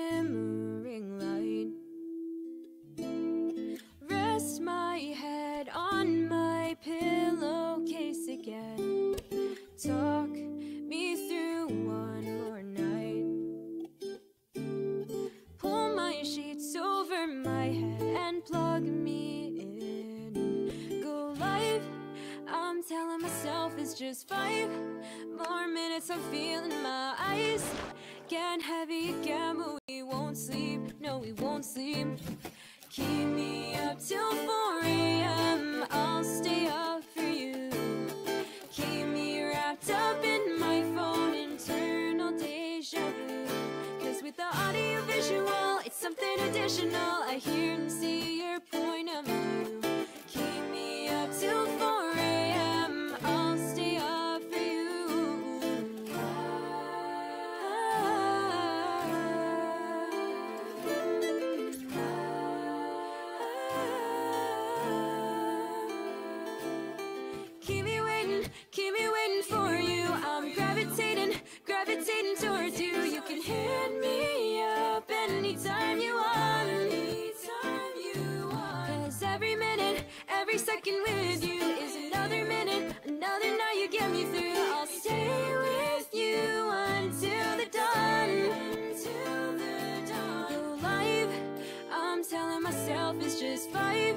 shimmering light. Rest my head on my pillowcase again. Talk me through one more night. Pull my sheets over my head and plug me in. Go live, I'm telling myself it's just 5 more minutes. I'm feeling my eyes getting heavy again, but we won't sleep. No, we won't sleep. Keep me up till 4 a.m. I'll stay up for you. Keep me wrapped up in my phone, internal deja vu. Cause with the audio visual, it's something additional. I hear and see your point of view. Keep me up till 4 a.m. I'll stay up for you. Keep me waiting for you. I'm gravitating towards you. You can hit me up anytime you want. Cause every minute, every second with you is another minute, another night you get me through. I'll stay with you until the dawn. Go live, I'm telling myself it's just 5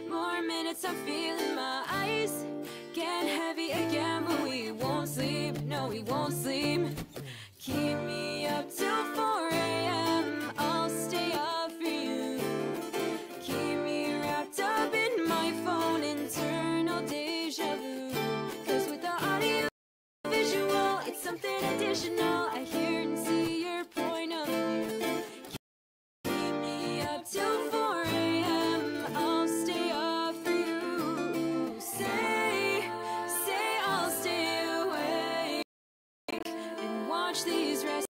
more minutes. I'm feeling my eyes getting heavy again, but we won't sleep. No, we won't sleep. Keep me up till 4 a.m. I'll stay up for you. Keep me wrapped up in my phone, internal deja vu. Cause with the audio visual, it's something additional. I hear and see your point of view. Keep me up till 4 a.m. I'll stay up for you. Say I'll stay awake and watch these rest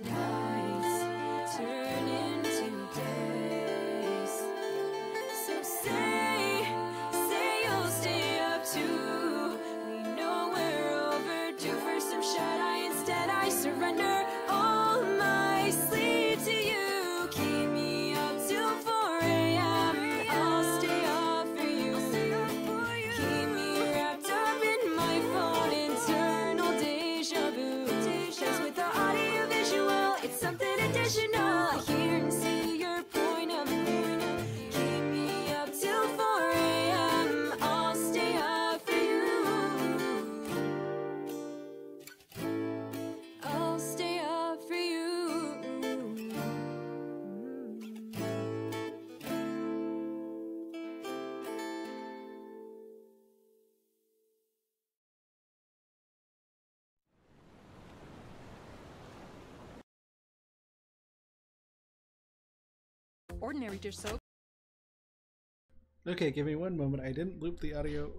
nights turn into days. So say you'll stay up too. We know we're overdue for some shut-eye. Instead I surrender all my sleep to you. Keep me up till 4 a.m. I'll stay up for you. Keep me wrapped up in my phone, internal deja vu. Cause with the audio visual, it's something additional. I hear and see your point of view. Keep me up till 4 a.m. I'll stay up for you. I'll stay up for you. Ordinary dish soap. Okay, give me one moment. I didn't loop the audio.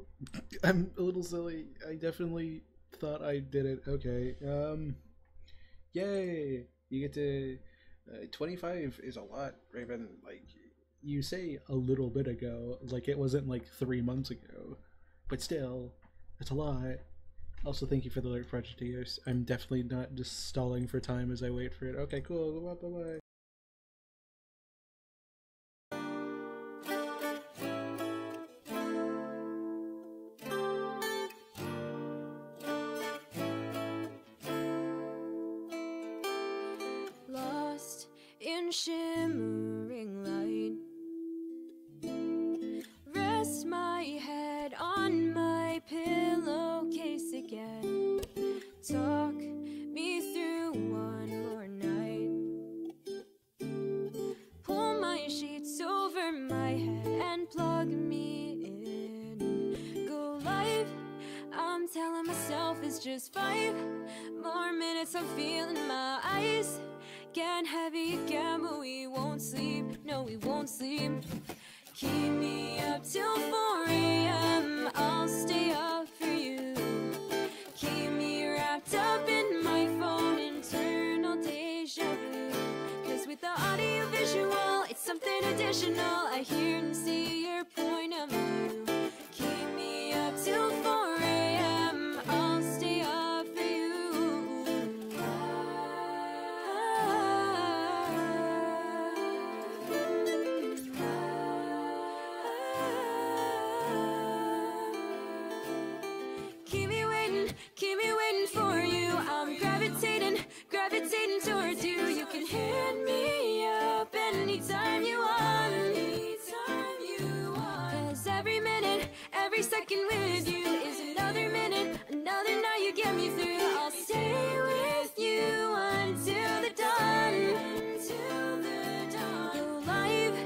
I'm a little silly. I definitely thought I did it. Okay. Yay! You get to 25 is a lot, Raven. Like you say a little bit ago, like it wasn't like 3 months ago, but still, it's a lot. Also, thank you for the alert, Project Eos. I'm definitely not just stalling for time as I wait for it. Okay, cool. Bye bye. Lost in shimmering light. Rest my head on my pillowcase again. Talk me through one more night. Pull my sheets over my head and plug me in. Go live, I'm telling myself it's just 5 more minutes. I'm feeling my eyes getting heavy again, but we won't sleep. No, we won't sleep. Keep me up till 4 a.m. I'll stay up for you. Keep me wrapped up in my phone, internal deja vu. Cause with the audio visual, it's something additional. I hear and see your point of view. Keep me up till 4 a.m. I'll stay up for you. keep me waiting for you. I'm gravitating towards you. You can hit me up anytime you want. Cause every minute, every second with you is another minute, another night you get me through. I'll stay with you until the dawn. Yo, life,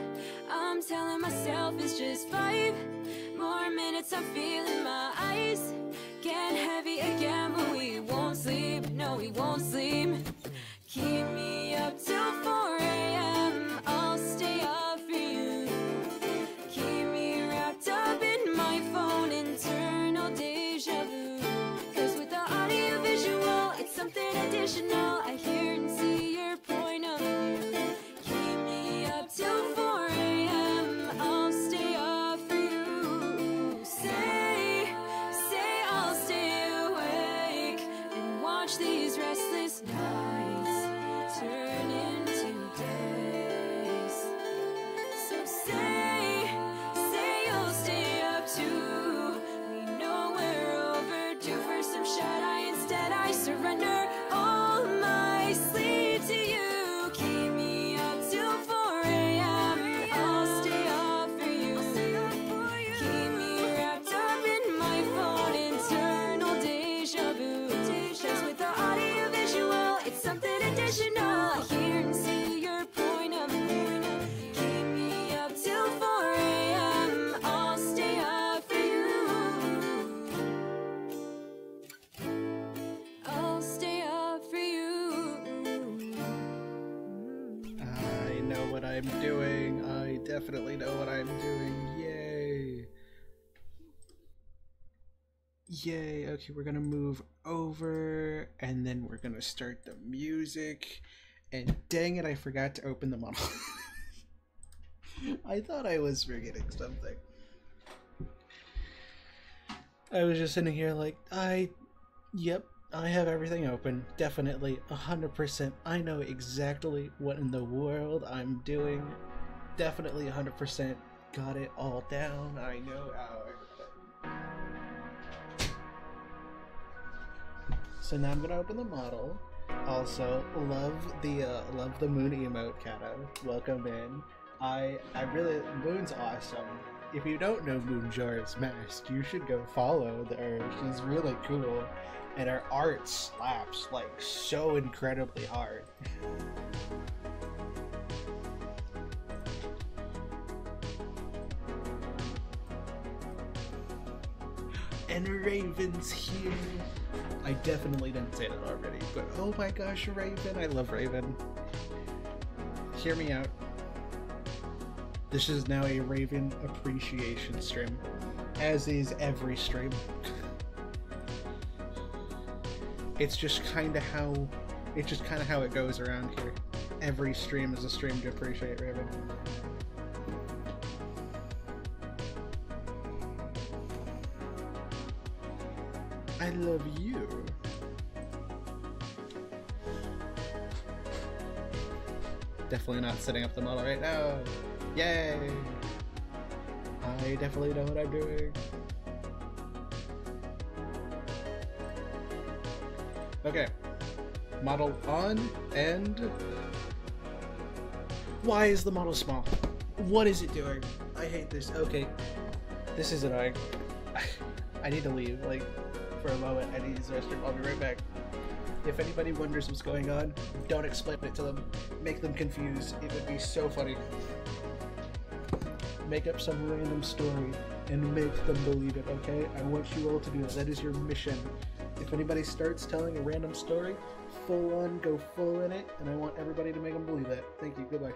I'm telling myself it's just 5 more minutes. I'm feeling my eyes getting heavy again, but we won't sleep. No, we won't sleep. Keep me up till 4 a.m. I'll stay up for you. Keep me wrapped up in my phone, internal deja vu. Cause with the audio visual, it's something additional. I hear and see your point of view. Keep me up till 4 a.m. I'll stay up for you. Say I'll stay awake and watch these restless nights turn into days. So say you'll stay up too. We know we're overdue for some shut-eye. Instead I surrender all my sleep to you. Keep me up till 4 a.m. I'll stay up for you. Keep me wrapped up in my phone, internal deja vu. Cause with the audio visual, it's something additional. I hear and see your point of view. Keep me up till 4 a.m. I'll stay up for you. I'll stay up for you. I know what I'm doing. I definitely know what I'm doing. Yay. Yay. Okay, we're gonna move over and then we're gonna start the music. And dang it, I forgot to open the model. I thought I was forgetting something. I was just sitting here like, yep, I have everything open. Definitely, 100%. I know exactly what in the world I'm doing. Definitely 100%. Got it all down. I know how everything. So now I'm gonna open the model. Also, love the moon emote, Kato. Welcome in. I really, Moon's awesome. If you don't know Moonjar's Mask, you should go follow her. She's really cool, and her art slaps like so incredibly hard. And Raven's here. I definitely didn't say that already, but oh my gosh, Raven! I love Raven. Hear me out. This is now a Raven appreciation stream, as is every stream. It's just kind of how it goes around here. Every stream is a stream to appreciate Raven. I love you. Definitely not setting up the model right now. Yay! I definitely know what I'm doing. Okay. Model on, and... Why is the model small? What is it doing? I hate this. Okay. This is annoying. I need to leave, like, for a moment. I need to use the restroom. I'll be right back. If anybody wonders what's going on, don't explain it to them. Make them confused. It would be so funny. Make up some random story and make them believe it, okay? I want you all to do that. That is your mission. If anybody starts telling a random story, full on, go full in it, and I want everybody to make them believe that. Thank you. Goodbye.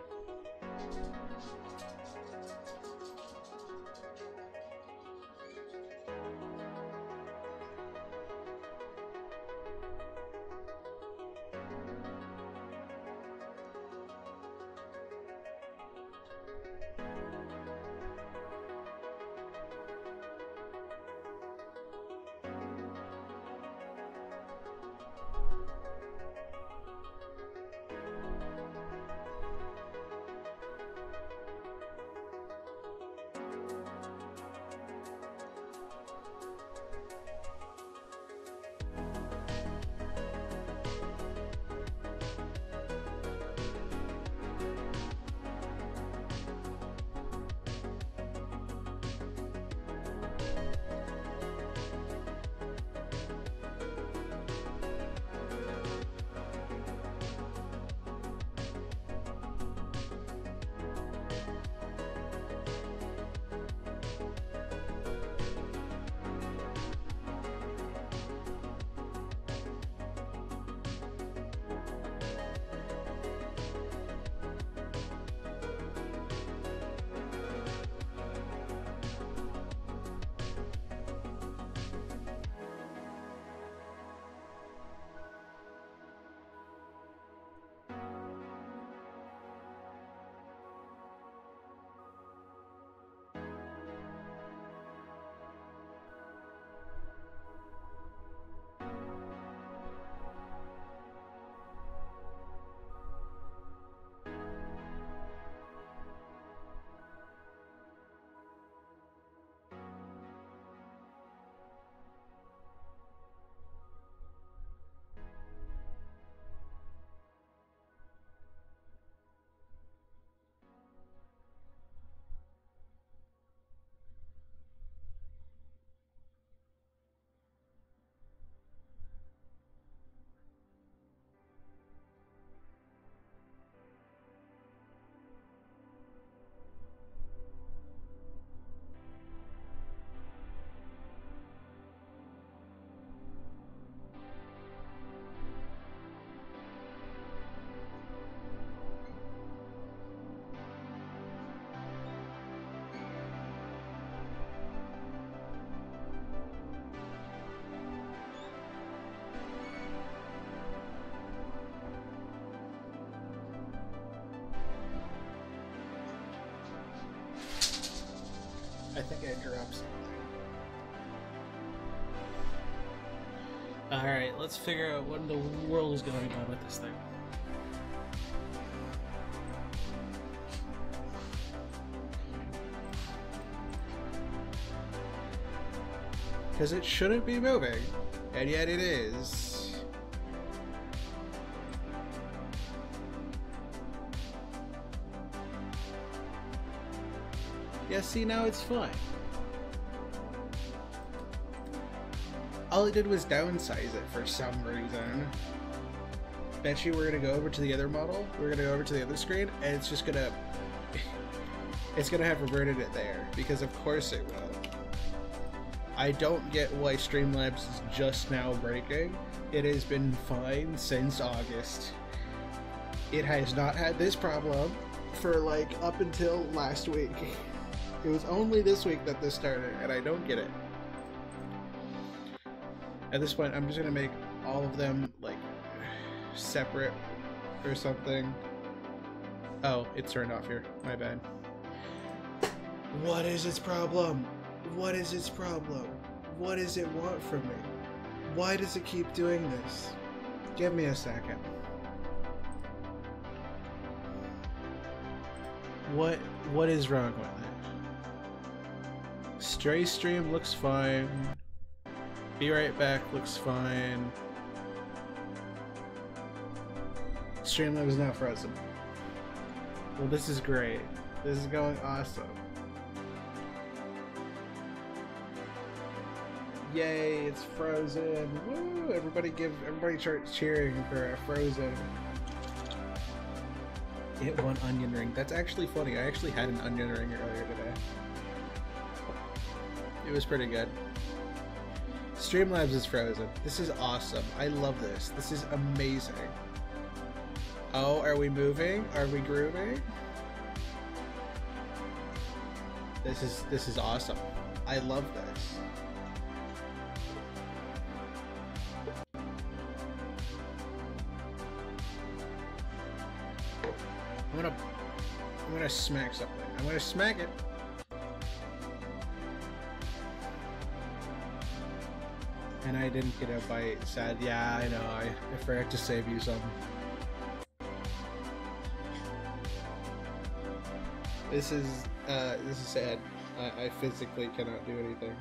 think I dropped something. Alright, let's figure out what in the world is going on with this thing. Because it shouldn't be moving, and yet it is. Yeah, see, now it's fine. All it did was downsize it for some reason. Bet you we're gonna go over to the other model, we're gonna go over to the other screen, and it's just gonna... it's gonna have reverted it there, because of course it will. I don't get why Streamlabs is just now breaking. It has been fine since August. It has not had this problem for like up until last week. It was only this week that this started, and I don't get it. At this point, I'm just gonna make all of them like separate or something. Oh, it's turned off here. My bad. What is its problem? What is its problem? What does it want from me? Why does it keep doing this? Give me a second. What is wrong with it? Stray stream looks fine. Be right back looks fine. Streamlabs is now frozen. Well, this is great. This is going awesome. Yay, it's frozen. Woo! Everybody starts cheering for Frozen. It won onion ring. That's actually funny. I actually had an onion ring earlier today. It was pretty good. Streamlabs is frozen. This is awesome. I love this. This is amazing. Oh, are we moving? Are we grooving? This is awesome. I love this. I'm gonna smack something. I'm gonna smack it. And I didn't get a bite. Sad. Yeah, I know. I forgot to save you some. This is sad. I physically cannot do anything.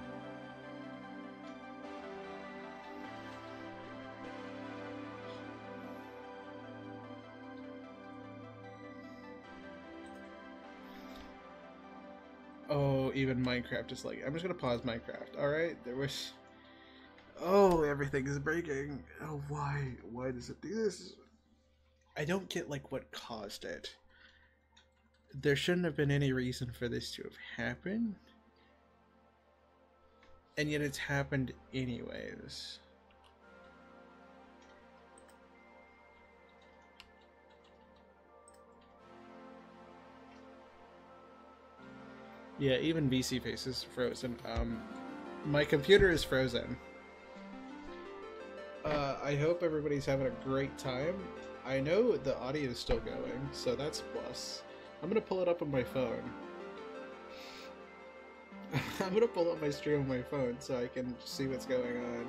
Oh, even Minecraft is like... I'm just gonna pause Minecraft, alright? There was... Oh, everything is breaking. Oh, why? Why does it do this? I don't get, like, what caused it. There shouldn't have been any reason for this to have happened. And yet it's happened anyways. Yeah, even VC Face is frozen. My computer is frozen. I hope everybody's having a great time. I know the audio is still going, so that's a plus. I'm gonna pull it up on my phone. I'm gonna pull up my stream on my phone so I can see what's going on.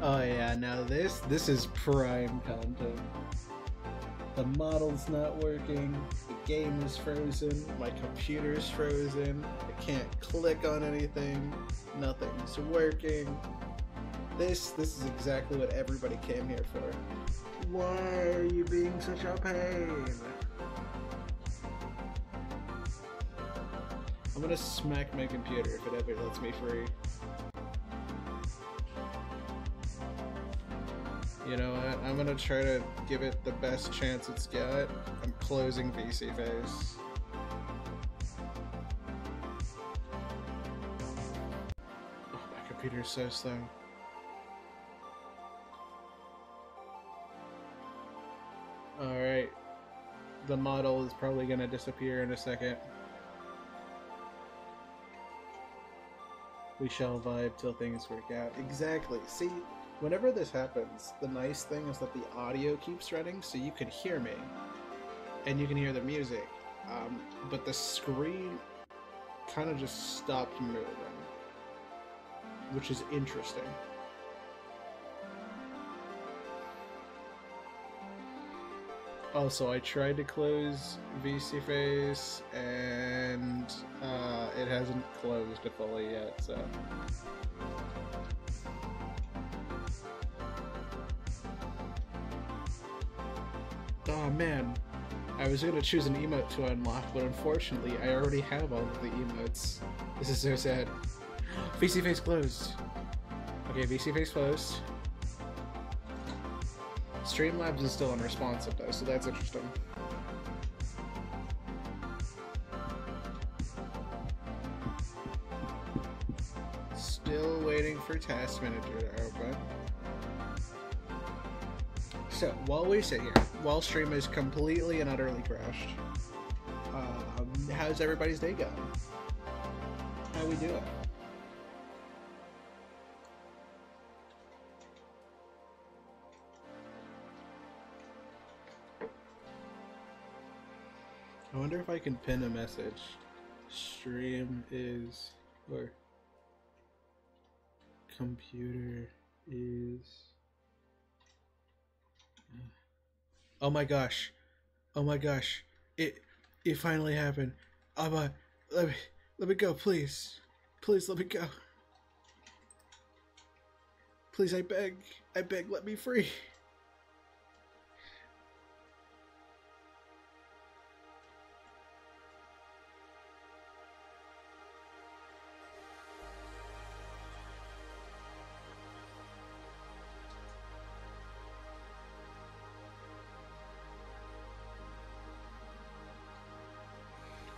Oh yeah, now this is prime content. The model's not working, the game is frozen, my computer's frozen, I can't click on anything, nothing's working. This is exactly what everybody came here for. Why are you being such a pain? I'm gonna smack my computer if it ever lets me free. You know what? I'm gonna try to give it the best chance it's got. I'm closing VC Face. computer's so slow. Alright. The model is probably gonna disappear in a second. We shall vibe till things work out. Exactly. See, whenever this happens, the nice thing is that the audio keeps running, so you can hear me. And you can hear the music. But the screen kind of just stopped moving. Which is interesting. Also, I tried to close VC Face, and it hasn't closed fully yet, so... Oh man, I was gonna choose an emote to unlock, but unfortunately I already have all of the emotes. This is so sad. VC Face closed. Okay, VC Face closed. Streamlabs is still unresponsive though, so that's interesting. Still waiting for Task Manager to open. So, while we sit here, while stream is completely and utterly crashed, how's everybody's day going? How we doing? I wonder if I can pin a message. Stream is, or computer is. Oh my gosh! Oh my gosh! It finally happened. Let me go, please. Please let me go. Please, I beg, let me free.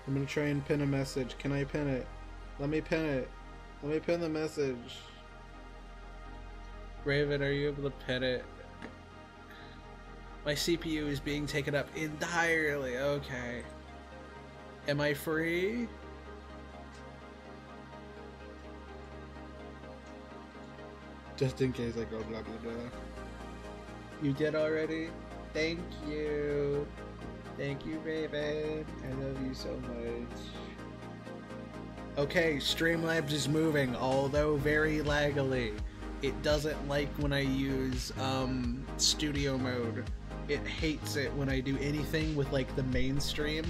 I'm gonna try and pin a message. Can I pin it? Let me pin it. Let me pin the message. Raven, are you able to pin it? My CPU is being taken up entirely. Okay. Am I free? Just in case I go blah blah blah. You did already? Thank you. Thank you, Raven. I love you so much. Okay, Streamlabs is moving, although very laggily. It doesn't like when I use studio mode. It hates it when I do anything with like the mainstream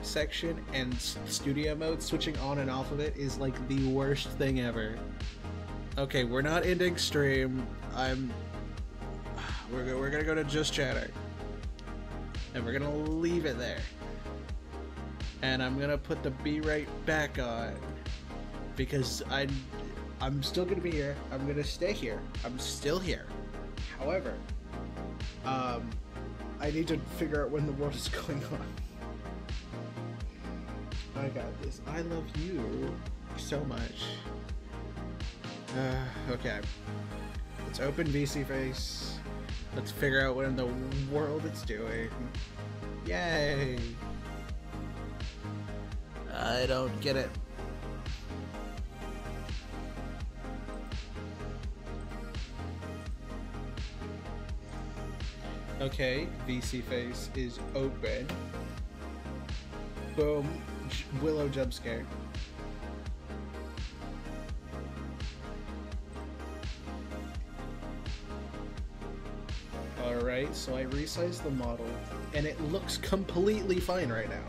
section and studio mode. Switching on and off of it is like the worst thing ever. Okay, we're not ending stream. We're gonna go to just chatting. And we're gonna leave it there. And I'm gonna put the be right back on. Because I'm still gonna be here. I'm gonna stay here. I'm still here. However, I need to figure out when the world is going on. I got this. I love you so much. Okay. Let's open VC Face. Let's figure out what in the world it's doing. Yay! I don't get it. Okay, VC Face is open. Boom. Willow jump scare. Alright, so I resized the model, and it looks completely fine right now.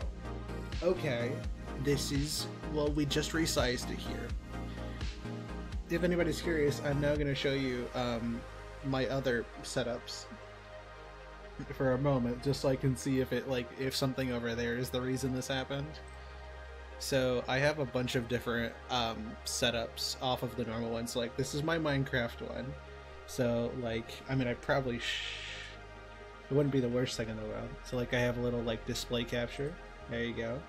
Okay, this is, well, we just resized it here. If anybody's curious, I'm now going to show you my other setups for a moment, just so I can see if it, like, if something over there is the reason this happened. So I have a bunch of different setups off of the normal ones. Like, this is my Minecraft one. So, like, I mean, I probably it wouldn't be the worst thing in the world. So, like, I have a little, like, display capture. There you go.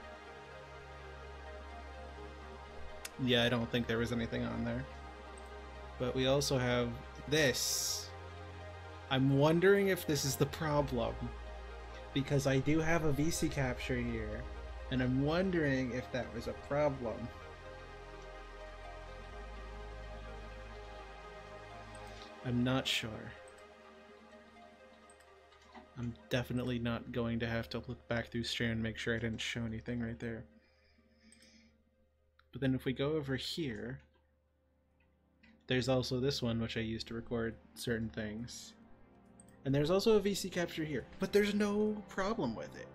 Yeah, I don't think there was anything on there. But we also have this. I'm wondering if this is the problem, because I do have a VC capture here, and I'm wondering if that was a problem. I'm not sure. I'm definitely not going to have to look back through stream and make sure I didn't show anything right there. But then if we go over here, there's also this one which I use to record certain things. And there's also a VC capture here, but there's no problem with it.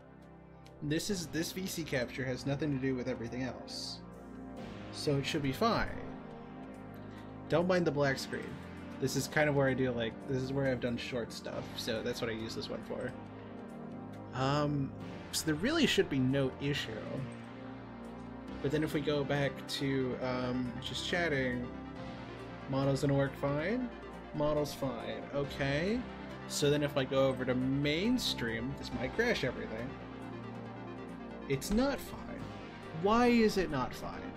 This VC capture has nothing to do with everything else. So it should be fine. Don't mind the black screen. This is kind of where I do, like, this is where I've done short stuff, so that's what I use this one for. So there really should be no issue. But then if we go back to just chatting, model's gonna work fine. Model's fine. Okay. So then if I go over to mainstream, this might crash everything. It's not fine. Why is it not fine?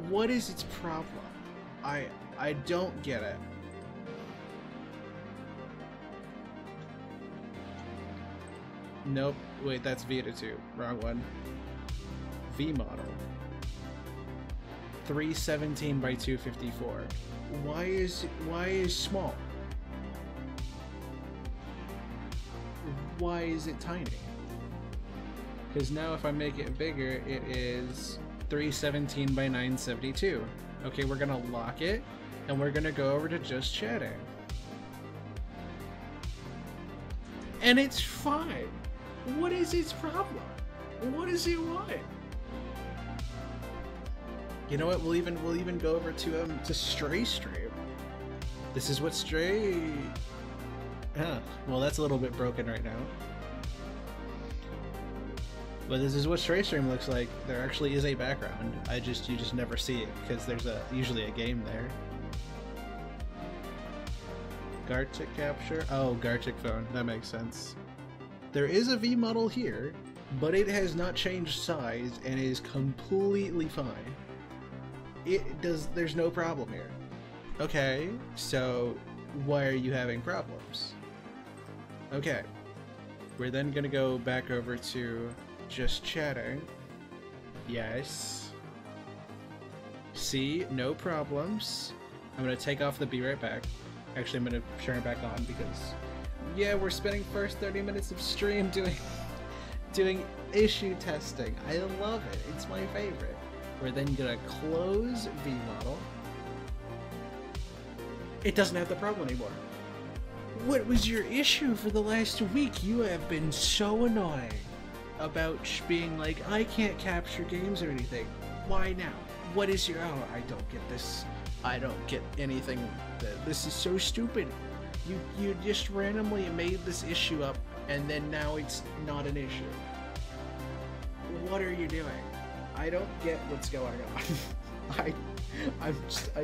What is its problem? I don't get it. Nope. Wait, that's Vita 2. Wrong one. V model. 317 by 254. Why is small? Why is it tiny? Because now if I make it bigger, it is 317 by 972. Okay, we're gonna lock it, and we're gonna go over to just chatting. And it's fine. What is its problem? What does it want? You know what? We'll even go over to Stray Stream. This is what Stray. Well, that's a little bit broken right now. But this is what Stray Stream looks like. There actually is a background. You just never see it because there's usually a game there. Gartic capture. Oh, Gartic phone. That makes sense. There is a V model here, but it has not changed size and is completely fine. There's no problem here. Okay, so why are you having problems? Okay, we're then gonna go back over to just chatting. Yes. See, no problems. I'm gonna take off the be right back. Actually, I'm gonna turn it back on because, yeah, we're spending first 30 minutes of stream doing issue testing. I love it. It's my favorite. We're then gonna close V model. It doesn't have the problem anymore. What was your issue for the last week? You have been so annoying about being like, I can't capture games or anything. Why now? What is your... Oh, I don't get this. I don't get anything. This is so stupid. You just randomly made this issue up, and then now it's not an issue. What are you doing? I don't get what's going on. I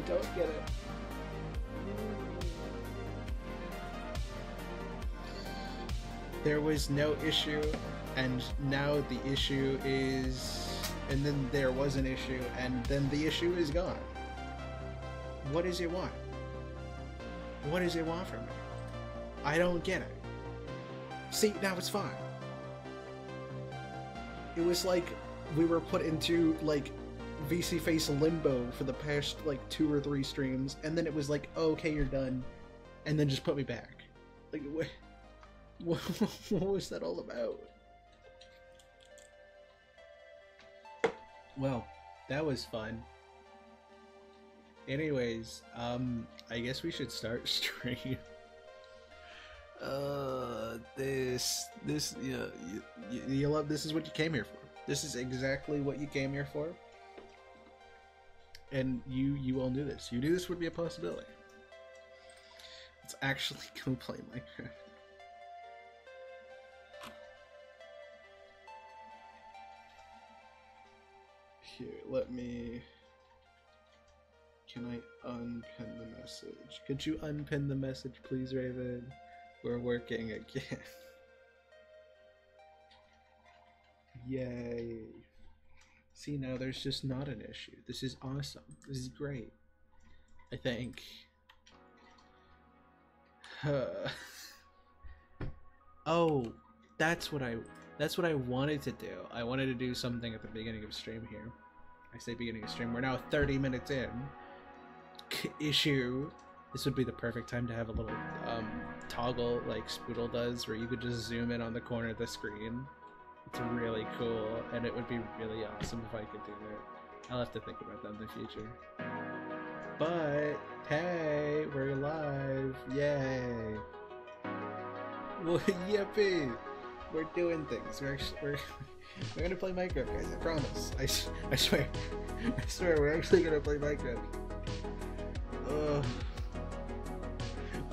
don't get it. There was no issue, and now the issue is... And then there was an issue, and then the issue is gone. What does it want? What does it want from me? I don't get it. See, now it's fine. It was like we were put into, like, VC face limbo for the past, like, 2 or 3 streams, and then it was like, oh, okay, you're done, and then just put me back. Like, what was that all about? Well, that was fun. Anyways, I guess we should start stream. You love, this is what you came here for. This is exactly what you came here for. And you all knew this. You knew this would be a possibility. Let's actually go play Minecraft. Here, let me... Can I unpin the message? Could you unpin the message, please, Raven? We're working again. Yay. See, now there's just not an issue. This is awesome. This is great. I think. Oh, that's what I wanted to do. I wanted to do something at the beginning of stream here. I say beginning of stream. We're now 30 minutes in. Issue. This would be the perfect time to have a little toggle like Spoodle does, where you could just zoom in on the corner of the screen. It's really cool, and it would be really awesome if I could do that. I'll have to think about that in the future. But hey, we're live! Yay! Well, yippee! We're doing things. We're gonna play Minecraft, guys. I promise. I swear. I swear, we're actually gonna play Minecraft.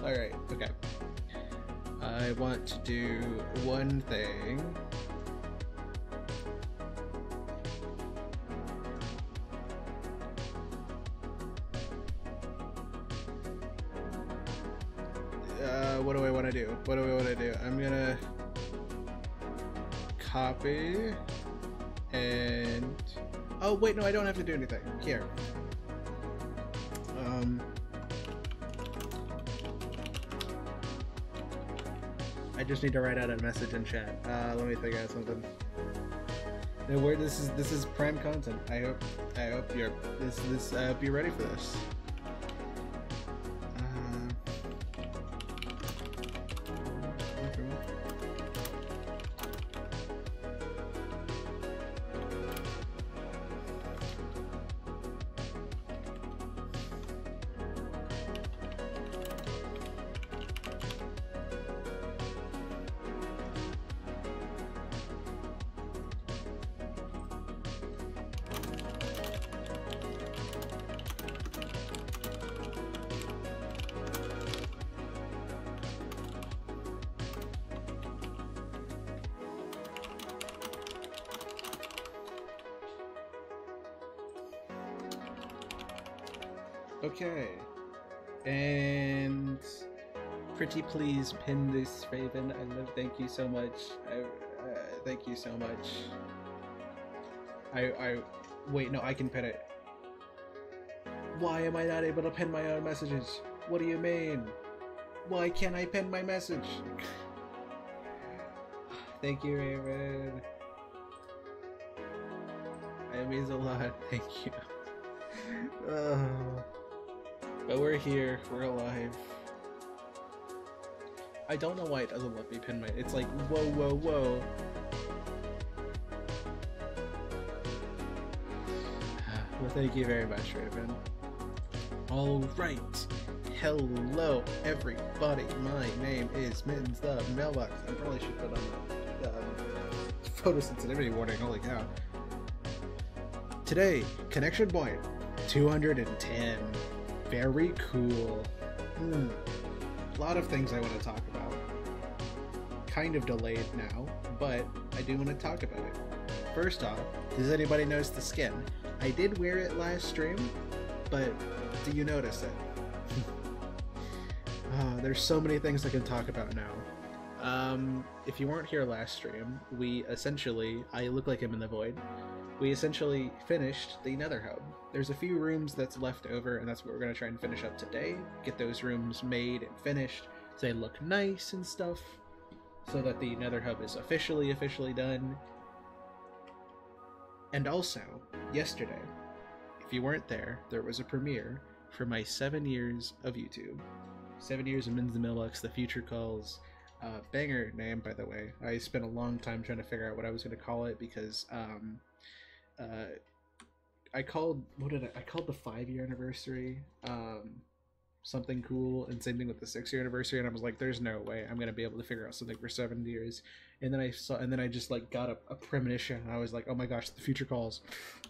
Alright, okay. I want to do one thing. What do I want to do? What do I want to do? I'm gonna copy and... Oh, wait, no, I don't have to do anything. Here. I just need to write out a message in chat. Let me figure out something. No, where this is prime content. I hope you're be ready for this. Okay, and pretty please pin this, Raven. Thank you so much. Thank you so much. Wait, no, I can pin it. Why am I not able to pin my own messages? What do you mean? Why can't I pin my message? Thank you, Raven. It means a lot. Thank you. But we're here, we're alive. I don't know why it doesn't let me pin my... It's like, whoa, whoa, whoa. Well, thank you very much, Raven. Alright. Hello, everybody. My name is Mittens the Mailbox. I probably should put on the photosensitivity warning, holy cow. Today, connection point 210. Very cool. A lot of things I want to talk about. Kind of delayed now, but I do want to talk about it. First off, does anybody notice the skin? I did wear it last stream, but do you notice it? There's so many things I can talk about now. If you weren't here last stream, I look like I'm in the void. We essentially finished the Nether Hub. There's a few rooms that's left over, and that's what we're going to try and finish up today. Get those rooms made and finished so they look nice and stuff, so that the Nether Hub is officially done. And also, yesterday, if you weren't there, there was a premiere for my 7 years of YouTube. 7 years of Mittens the Mailbox, The Future Calls. Banger name, by the way. I spent a long time trying to figure out what I was going to call it, because I called the 5-year anniversary something cool, and same thing with the 6-year anniversary, and I was like, there's no way I'm gonna be able to figure out something for 7 years. And then I just like got a premonition, and I was like, oh my gosh, The Future Calls.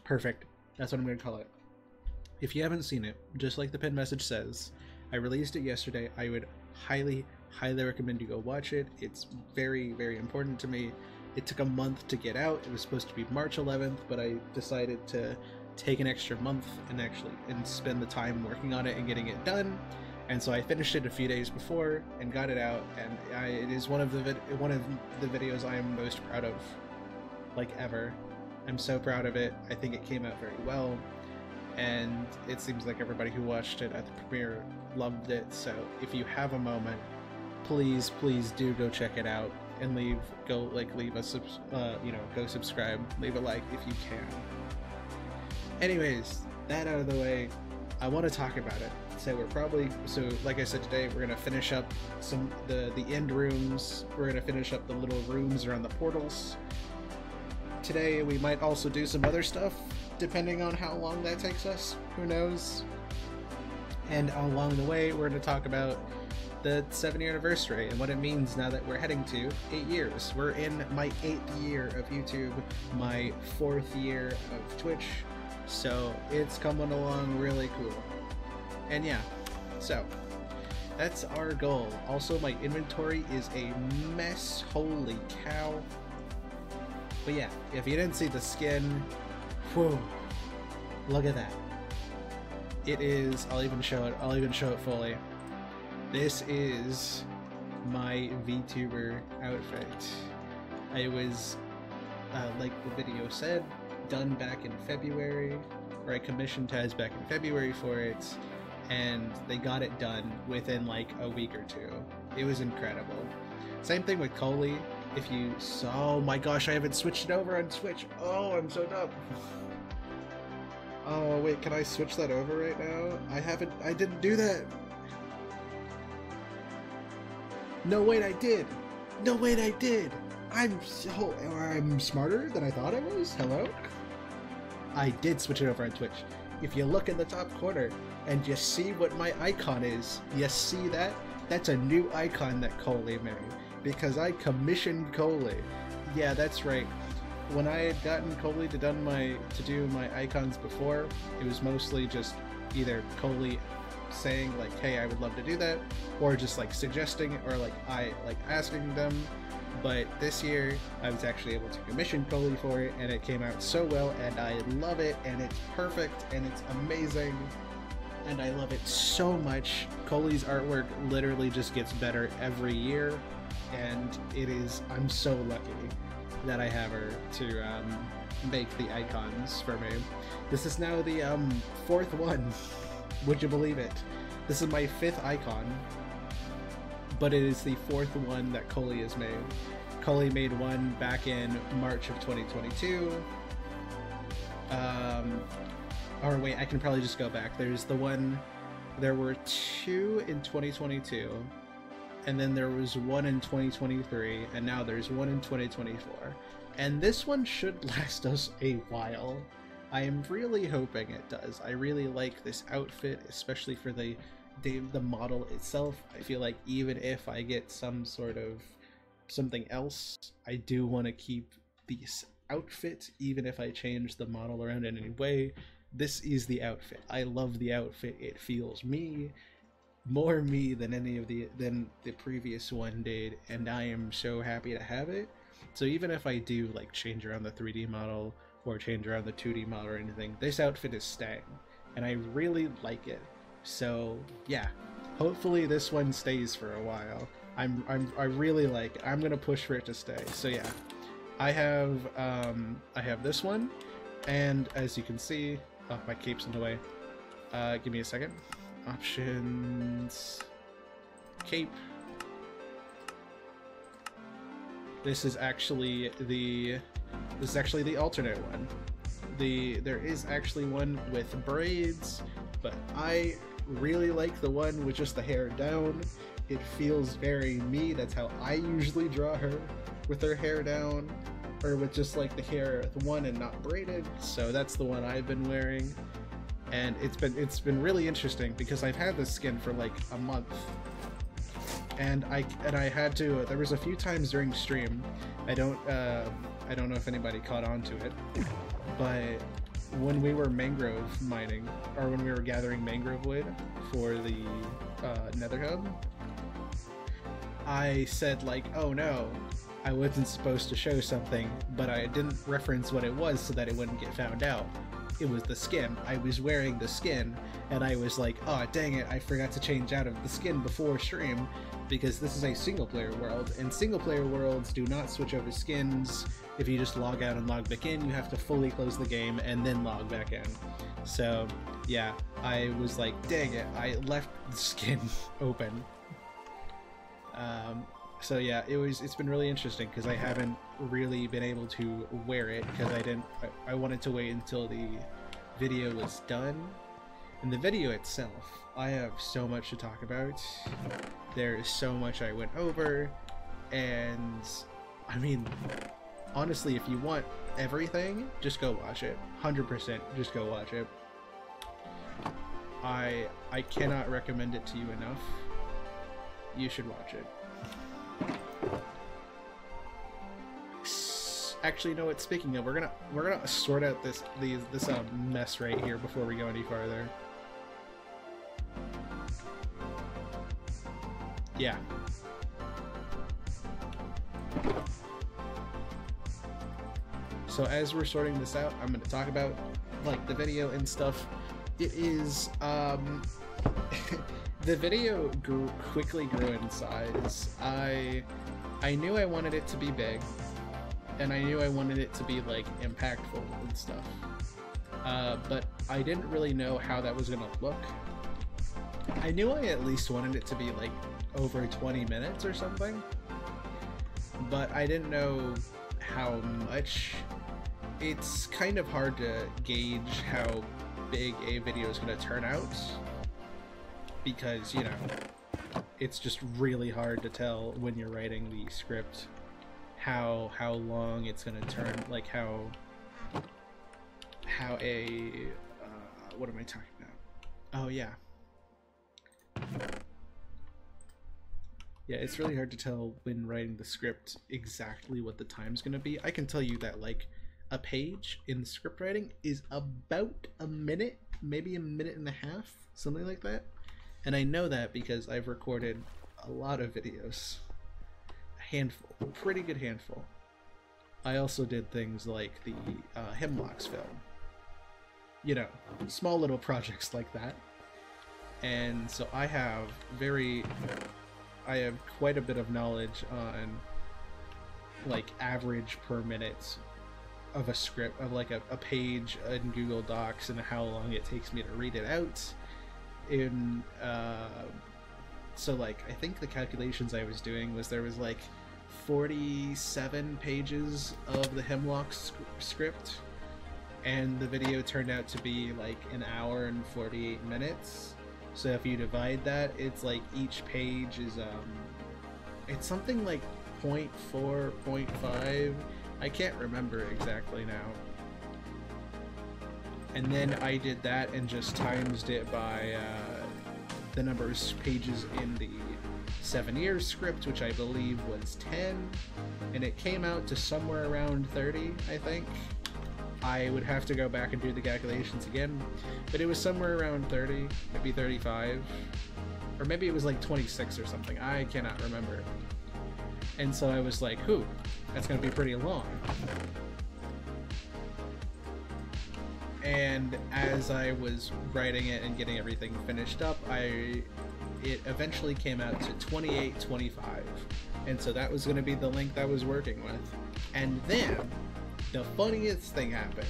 Perfect. That's what I'm gonna call it. If you haven't seen it, just like the pinned message says, I released it yesterday. I would highly recommend you go watch it. It's very, very important to me. It took a month to get out. It was supposed to be March 11th, but I decided to take an extra month and spend the time working on it and getting it done. And so I finished it a few days before and got it out, and it is one of the videos I am most proud of, like, ever. I'm so proud of it. I think it came out very well. and it seems like everybody who watched it at the premiere loved it. So if you have a moment, please do go check it out and go subscribe, leave a like if you can. Anyways, that out of the way, I want to talk about it. So like I said, today we're gonna finish up the end rooms. We're gonna finish up the little rooms around the portals. Today we might also do some other stuff, depending on how long that takes us. Who knows? And along the way, we're gonna talk about the 7-year anniversary and what it means now that we're heading to 8 years. We're in my 8th year of YouTube, my 4th year of Twitch, so it's coming along really cool. And yeah, so that's our goal. Also, my inventory is a mess, holy cow. But yeah, if you didn't see the skin, whew, look at that. It is, I'll even show it fully. This is my VTuber outfit. I was, like the video said, done back in February, or I commissioned Taz back in February for it, and they got it done within like a week or two. It was incredible. Same thing with Coley. If you saw, oh my gosh, I haven't switched it over on Switch. Oh, I'm so dumb. Oh wait, can I switch that over right now? I didn't do that. No, wait, I did. No, wait, I did. I'm smarter than I thought I was. Hello? I did switch it over on Twitch. If you look in the top corner and you see what my icon is, you see that? That's a new icon that Coley made, because I commissioned Coley. Yeah, that's right. When I had gotten Coley to do my icons before, it was mostly just either Coley saying like, hey, I would love to do that, or just like suggesting it, or like asking them. But this year I was actually able to commission Coley for it, and it came out so well, and I love it, and it's perfect, and it's amazing, and I love it so much. Coley's artwork literally just gets better every year, and I'm so lucky that I have her to make the icons for me. This is now the 4th one. Would you believe it? This is my 5th icon, but it is the 4th one that Coley has made. Coley made one back in March of 2022. Or wait, I can probably just go back. There were 2 in 2022, and then there was 1 in 2023, and now there's 1 in 2024. And this one should last us a while. I am really hoping it does. I really like this outfit, especially for the model itself. I feel like even if I get some sort of something else, I do want to keep this outfit, even if I change the model around in any way. This is the outfit. I love the outfit. It feels me, more me than than the previous one did, and I am so happy to have it. So even if I do like change around the 3D model or change around the 2D model or anything, this outfit is staying, and I really like it. So yeah, hopefully this one stays for a while. I really like it. I'm gonna push for it to stay. So yeah, I have this one, and as you can see, oh, my cape's in the way. Give me a second. Options, cape. This is actually the alternate one. There is actually one with braids, but I really like the one with just the hair down. It feels very me. That's how I usually draw her, with her hair down, or with just like the hair at the one and not braided. So that's the one I've been wearing, and it's been really interesting because I've had this skin for like a month. And I had to. There was a few times during stream. I don't know if anybody caught on to it, but when we were mangrove mining, or when we were gathering mangrove wood for the Nether hub, I said like, oh no, I wasn't supposed to show something, but I didn't reference what it was so that it wouldn't get found out. it was the skin. I was wearing the skin, and I was like, oh dang it, I forgot to change out of the skin before stream, because this is a single player world, and single player worlds do not switch over skins. If you just log out and log back in, you have to fully close the game and then log back in. So yeah, I was like, dang it, I left the skin open. So yeah, it's been really interesting because I haven't really been able to wear it because I wanted to wait until the video was done. And the video itself, I have so much to talk about. There is so much I went over, and I mean, honestly, if you want everything, just go watch it. 100% just go watch it. I cannot recommend it to you enough. You should watch it. Actually, you know what? Speaking of, we're gonna sort out this mess right here before we go any farther. Yeah. So as we're sorting this out, I'm gonna talk about like the video and stuff. It is the video quickly grew in size. I knew I wanted it to be big, and I knew I wanted it to be like impactful and stuff. But I didn't really know how that was gonna look. I knew I at least wanted it to be like over 20 minutes or something, but I didn't know how much. It's kind of hard to gauge how big a video is going to turn out because, you know, it's just really hard to tell when you're writing the script how long it's going to turn, like how a what am I talking about? Oh yeah. Yeah, it's really hard to tell when writing the script exactly what the time's gonna be. I can tell you that like a page in the script writing is about a minute, maybe a minute and a half, something like that. And I know that because I've recorded a lot of videos. A handful, a pretty good handful. I also did things like the Hemlocks film. You know, small little projects like that. And so I have quite a bit of knowledge on like average per minute of a script, of like a page in Google Docs, and how long it takes me to read it out. So like I think the calculations I was doing was there was like 47 pages of the Hemlocks script, and the video turned out to be like an hour and 48 minutes. So if you divide that, it's like each page is it's something like 0.4, 0.5. I can't remember exactly now. And then I did that and just times it by the number of pages in the 7-year script, which I believe was 10, and it came out to somewhere around 30, I think. I would have to go back and do the calculations again, but it was somewhere around 30, maybe 35, or maybe it was like 26 or something. I cannot remember. And so I was like, "Ooh, that's gonna be pretty long." And as I was writing it and getting everything finished up, it eventually came out to 28:25, and so that was gonna be the length I was working with. And then the funniest thing happened.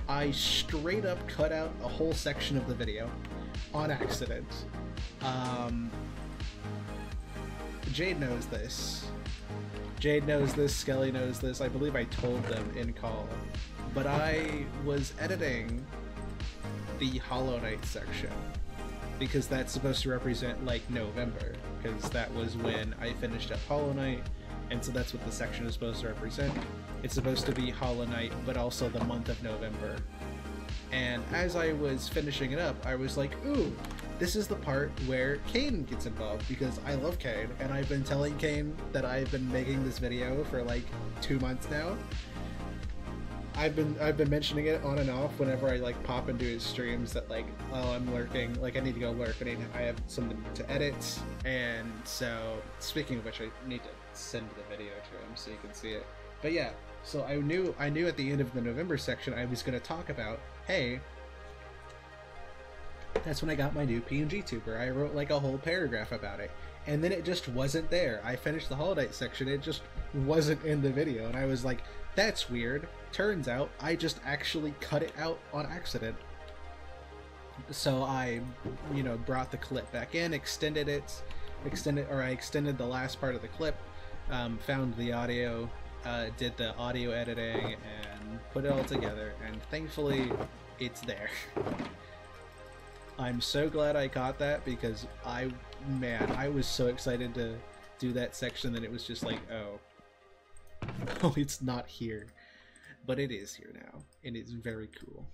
I straight up cut out a whole section of the video on accident. Jade knows this. Jade knows this, Skelly knows this. I believe I told them in call. But I was editing the Hollow Knight section because that's supposed to represent like November, because that was when I finished up Hollow Knight, and so that's what the section is supposed to represent. It's supposed to be Hollow Knight, but also the month of November. And as I was finishing it up, I was like, ooh, this is the part where Kane gets involved, because I love Kane, and I've been telling Kane that I've been making this video for like 2 months now. I've been mentioning it on and off whenever I like pop into his streams that like, oh, I'm lurking, like I need to go lurk, I have something to edit. And so, speaking of which, I need to send the video to him so you can see it. But yeah, so I knew at the end of the November section I was going to talk about, hey, that's when I got my new PNG tuber. I wrote like a whole paragraph about it, and then it just wasn't there. I finished the Hallowed section, it just wasn't in the video, and I was like, that's weird. Turns out I just actually cut it out on accident. So I, you know, brought the clip back in, I extended the last part of the clip, found the audio, did the audio editing, and put it all together, and thankfully it's there. I'm so glad I caught that, because I was so excited to do that section that it was just like, oh, it's not here. But it is here now, and it's very cool.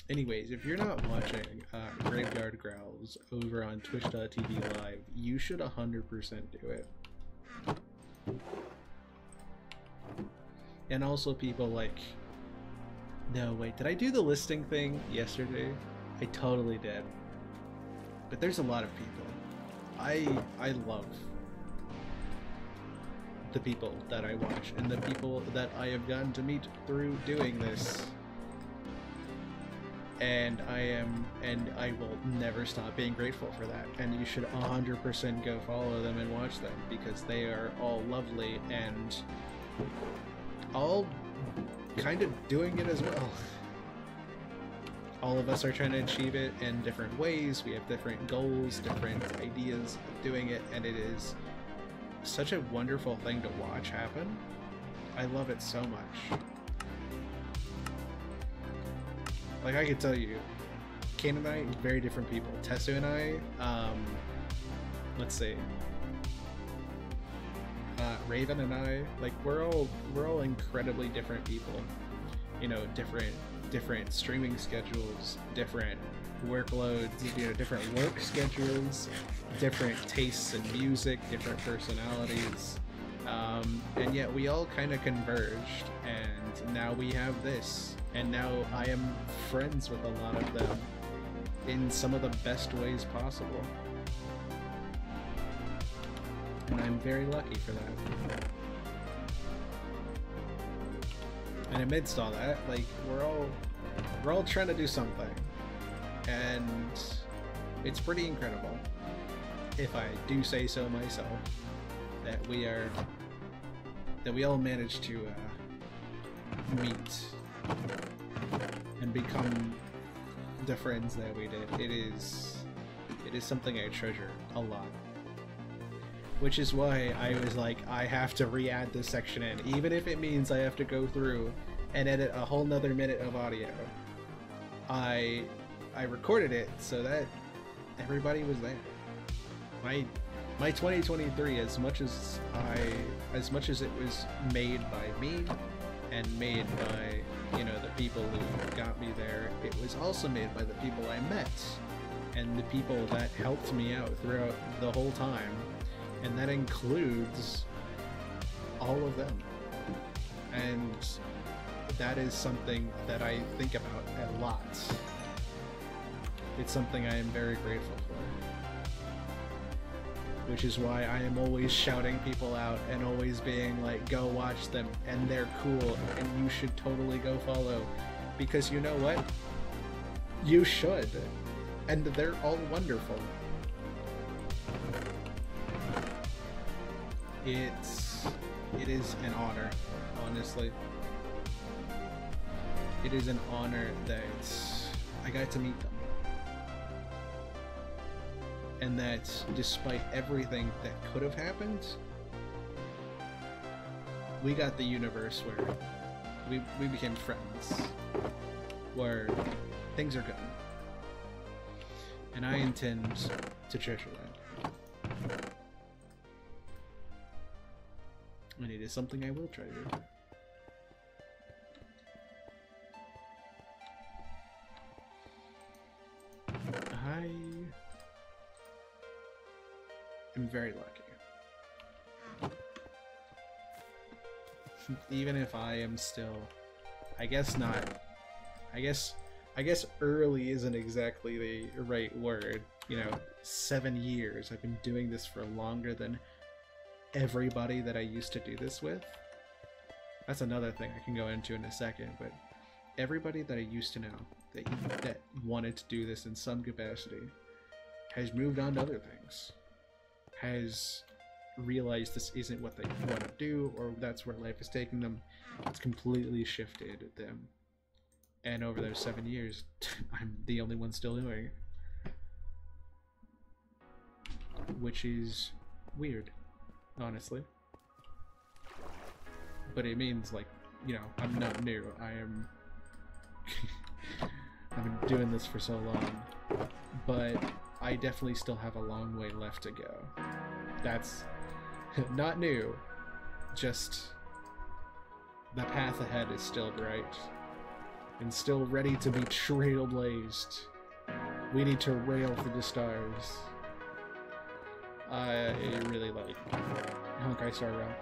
Anyways, if you're not watching Graveyard Growls over on twitch.tv live, you should 100% do it. And also people like... No, wait, did I do the listing thing yesterday? I totally did. But there's a lot of people. I love the people that I watch and the people that I have gotten to meet through doing this. And I will never stop being grateful for that. And you should 100% go follow them and watch them, because they are all lovely and all kind of doing it as well. All of us are trying to achieve it in different ways. We have different goals, different ideas of doing it, and it is such a wonderful thing to watch happen. I love it so much. Like, I could tell you, Kane and I, very different people. Tessu and I, let's see. Raven and I, like, we're all incredibly different people. You know, different streaming schedules, different workloads, you know, different work schedules, different tastes in music, different personalities. And yet we all kind of converged, and now we have this. And now I am friends with a lot of them in some of the best ways possible. And I'm very lucky for that. And amidst all that, like, we're all trying to do something. And it's pretty incredible, if I do say so myself, that we all managed to meet and become the friends that we did. It is something I treasure a lot. Which is why I was like, I have to re-add this section in, even if it means I have to go through and edit a whole nother minute of audio. I recorded it so that everybody was there. My 2023, as much as it was made by me and made by, you know, the people who got me there, it was also made by the people I met and the people that helped me out throughout the whole time, and that includes all of them. And that is something that I think about a lot. It's something I am very grateful for. Which is why I am always shouting people out and always being like, go watch them, and they're cool, and you should totally go follow. Because you know what? You should. And they're all wonderful. It is an honor, honestly. It is an honor that I got to meet them. And that despite everything that could have happened, we got the universe where we became friends, where things are good. And I intend to treasure that. And it is something I will treasure. I am very lucky. Even if I am still, I guess not, I guess early isn't exactly the right word. You know, 7 years. I've been doing this for longer than everybody that I used to do this with, that's another thing I can go into in a second, but everybody that I used to know that wanted to do this in some capacity has moved on to other things, has realized this isn't what they want to do, or that's where life is taking them. It's completely shifted them. And over those 7 years, I'm the only one still doing it. Which is weird, honestly. But it means, like, you know, I'm not new. I am... I've been doing this for so long. But I definitely still have a long way left to go. That's not new. Just the path ahead is still bright. And still ready to be trailblazed. We need to rail for the stars. I really like Honkai Star Rail.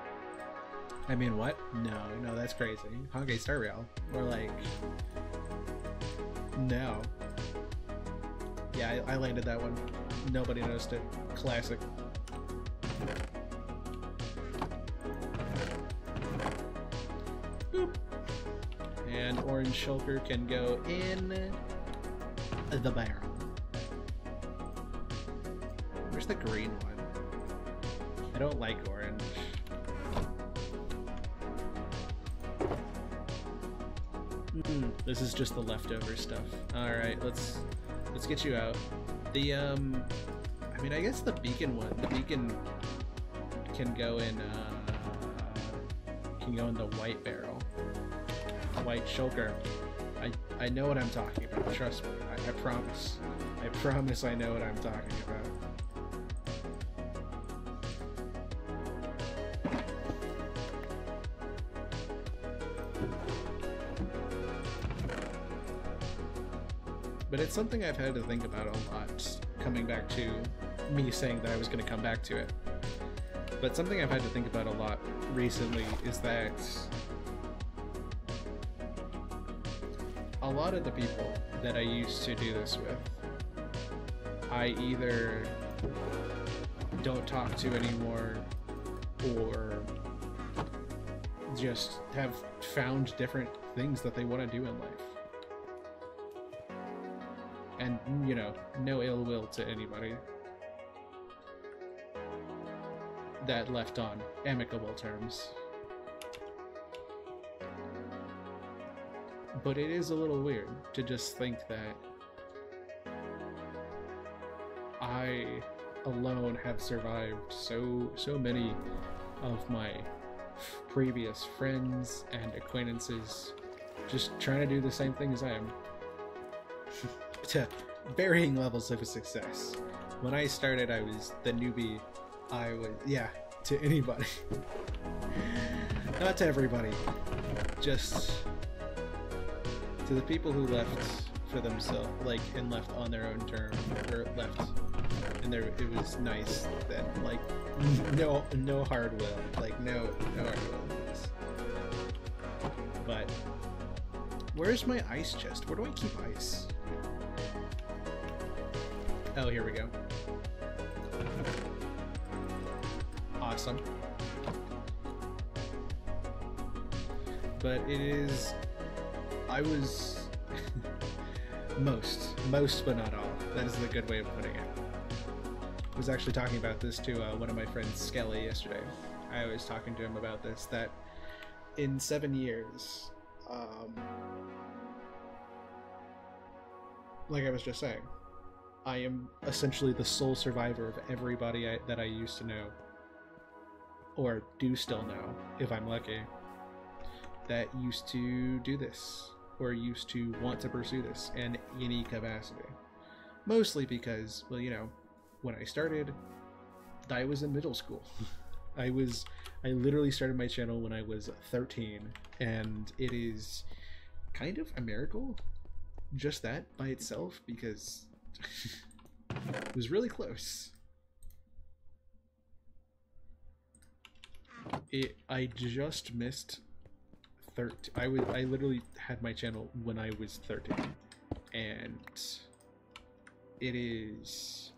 I mean, what? No, that's crazy. Honkai Star Rail. Or like... No. Yeah, I landed that one. Nobody noticed it. Classic. Boop. And orange shulker can go in the barrel. Where's the green one? I don't like orange. This is just the leftover stuff. Alright, let's get you out. The I mean, I guess the beacon one. The beacon can go in the white barrel. White shulker. I know what I'm talking about, trust me. I promise. I promise I know what I'm talking about. But it's something I've had to think about a lot, coming back to me saying that I was going to come back to it. But something I've had to think about a lot recently is that a lot of the people that I used to do this with, I either don't talk to anymore or just have found different things that they want to do in life. And, you know, no ill will to anybody. That left on amicable terms. But it is a little weird to just think that I alone have survived so many of my previous friends and acquaintances just trying to do the same thing as I am. To varying levels of success. When I started, I was the newbie. I was, yeah, to anybody. Not to everybody. Just to the people who left for themselves, like, and left on their own terms, or left, and there, it was nice that, like, no hard will, like, no hard will. But where's my ice chest? Where do I keep ice? Oh, here we go. Awesome. But it is... I was... most but not all. That is a good way of putting it. I was actually talking about this to one of my friends, Skelly, yesterday. I was talking to him about this, that in 7 years, like I was just saying, I am essentially the sole survivor of everybody that I used to know, or do still know, if I'm lucky, that used to do this, or used to want to pursue this in any capacity. Mostly because, well, you know, when I started, I was in middle school. I literally started my channel when I was 13, and it is kind of a miracle, just that by itself, because it was really close. I just missed 13. I literally had my channel when I was 13, and it is,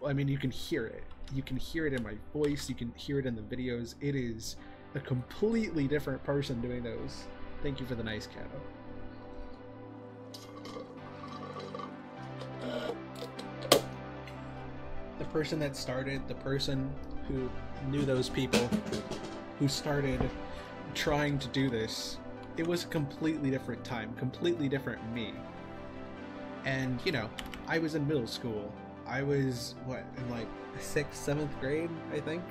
I mean, you can hear it. You can hear it in my voice, you can hear it in the videos. It is a completely different person doing those. Thank you for the nice cow. The person that started, the person who knew those people, who started trying to do this, it was a completely different time, completely different me. And, you know, I was in middle school. I was, what, in like 6th, 7th grade, I think?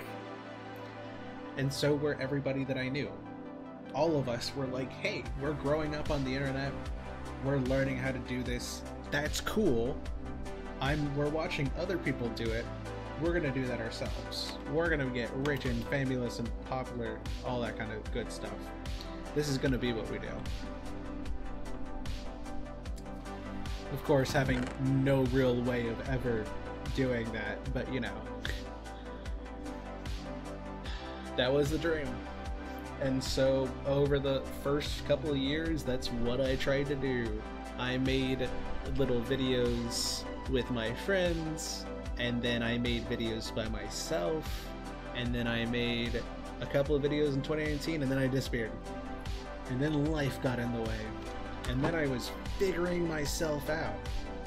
And so were everybody that I knew. All of us were like, hey, we're growing up on the internet. We're learning how to do this. That's cool. We're watching other people do it. We're gonna do that ourselves. We're gonna get rich and famous and popular, all that kind of good stuff. This is gonna be what we do. Of course, having no real way of ever doing that, but you know. That was the dream. And so, over the first couple of years, that's what I tried to do. I made little videos with my friends, and then I made videos by myself, and then I made a couple of videos in 2019, and then I disappeared. And then life got in the way. And then I was figuring myself out.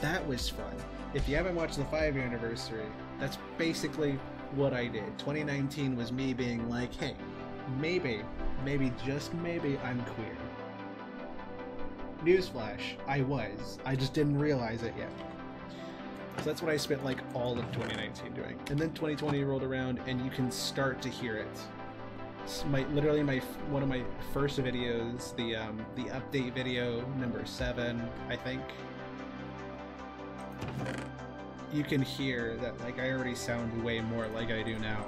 That was fun. If you haven't watched the 5-year anniversary, that's basically what I did. 2019 was me being like, hey, maybe, just maybe, I'm queer. Newsflash, I was. I just didn't realize it yet. So that's what I spent like all of 2019 doing. And then 2020 rolled around and you can start to hear it. It's literally one of my first videos, the update video number 7, I think. You can hear that like I already sound way more like I do now.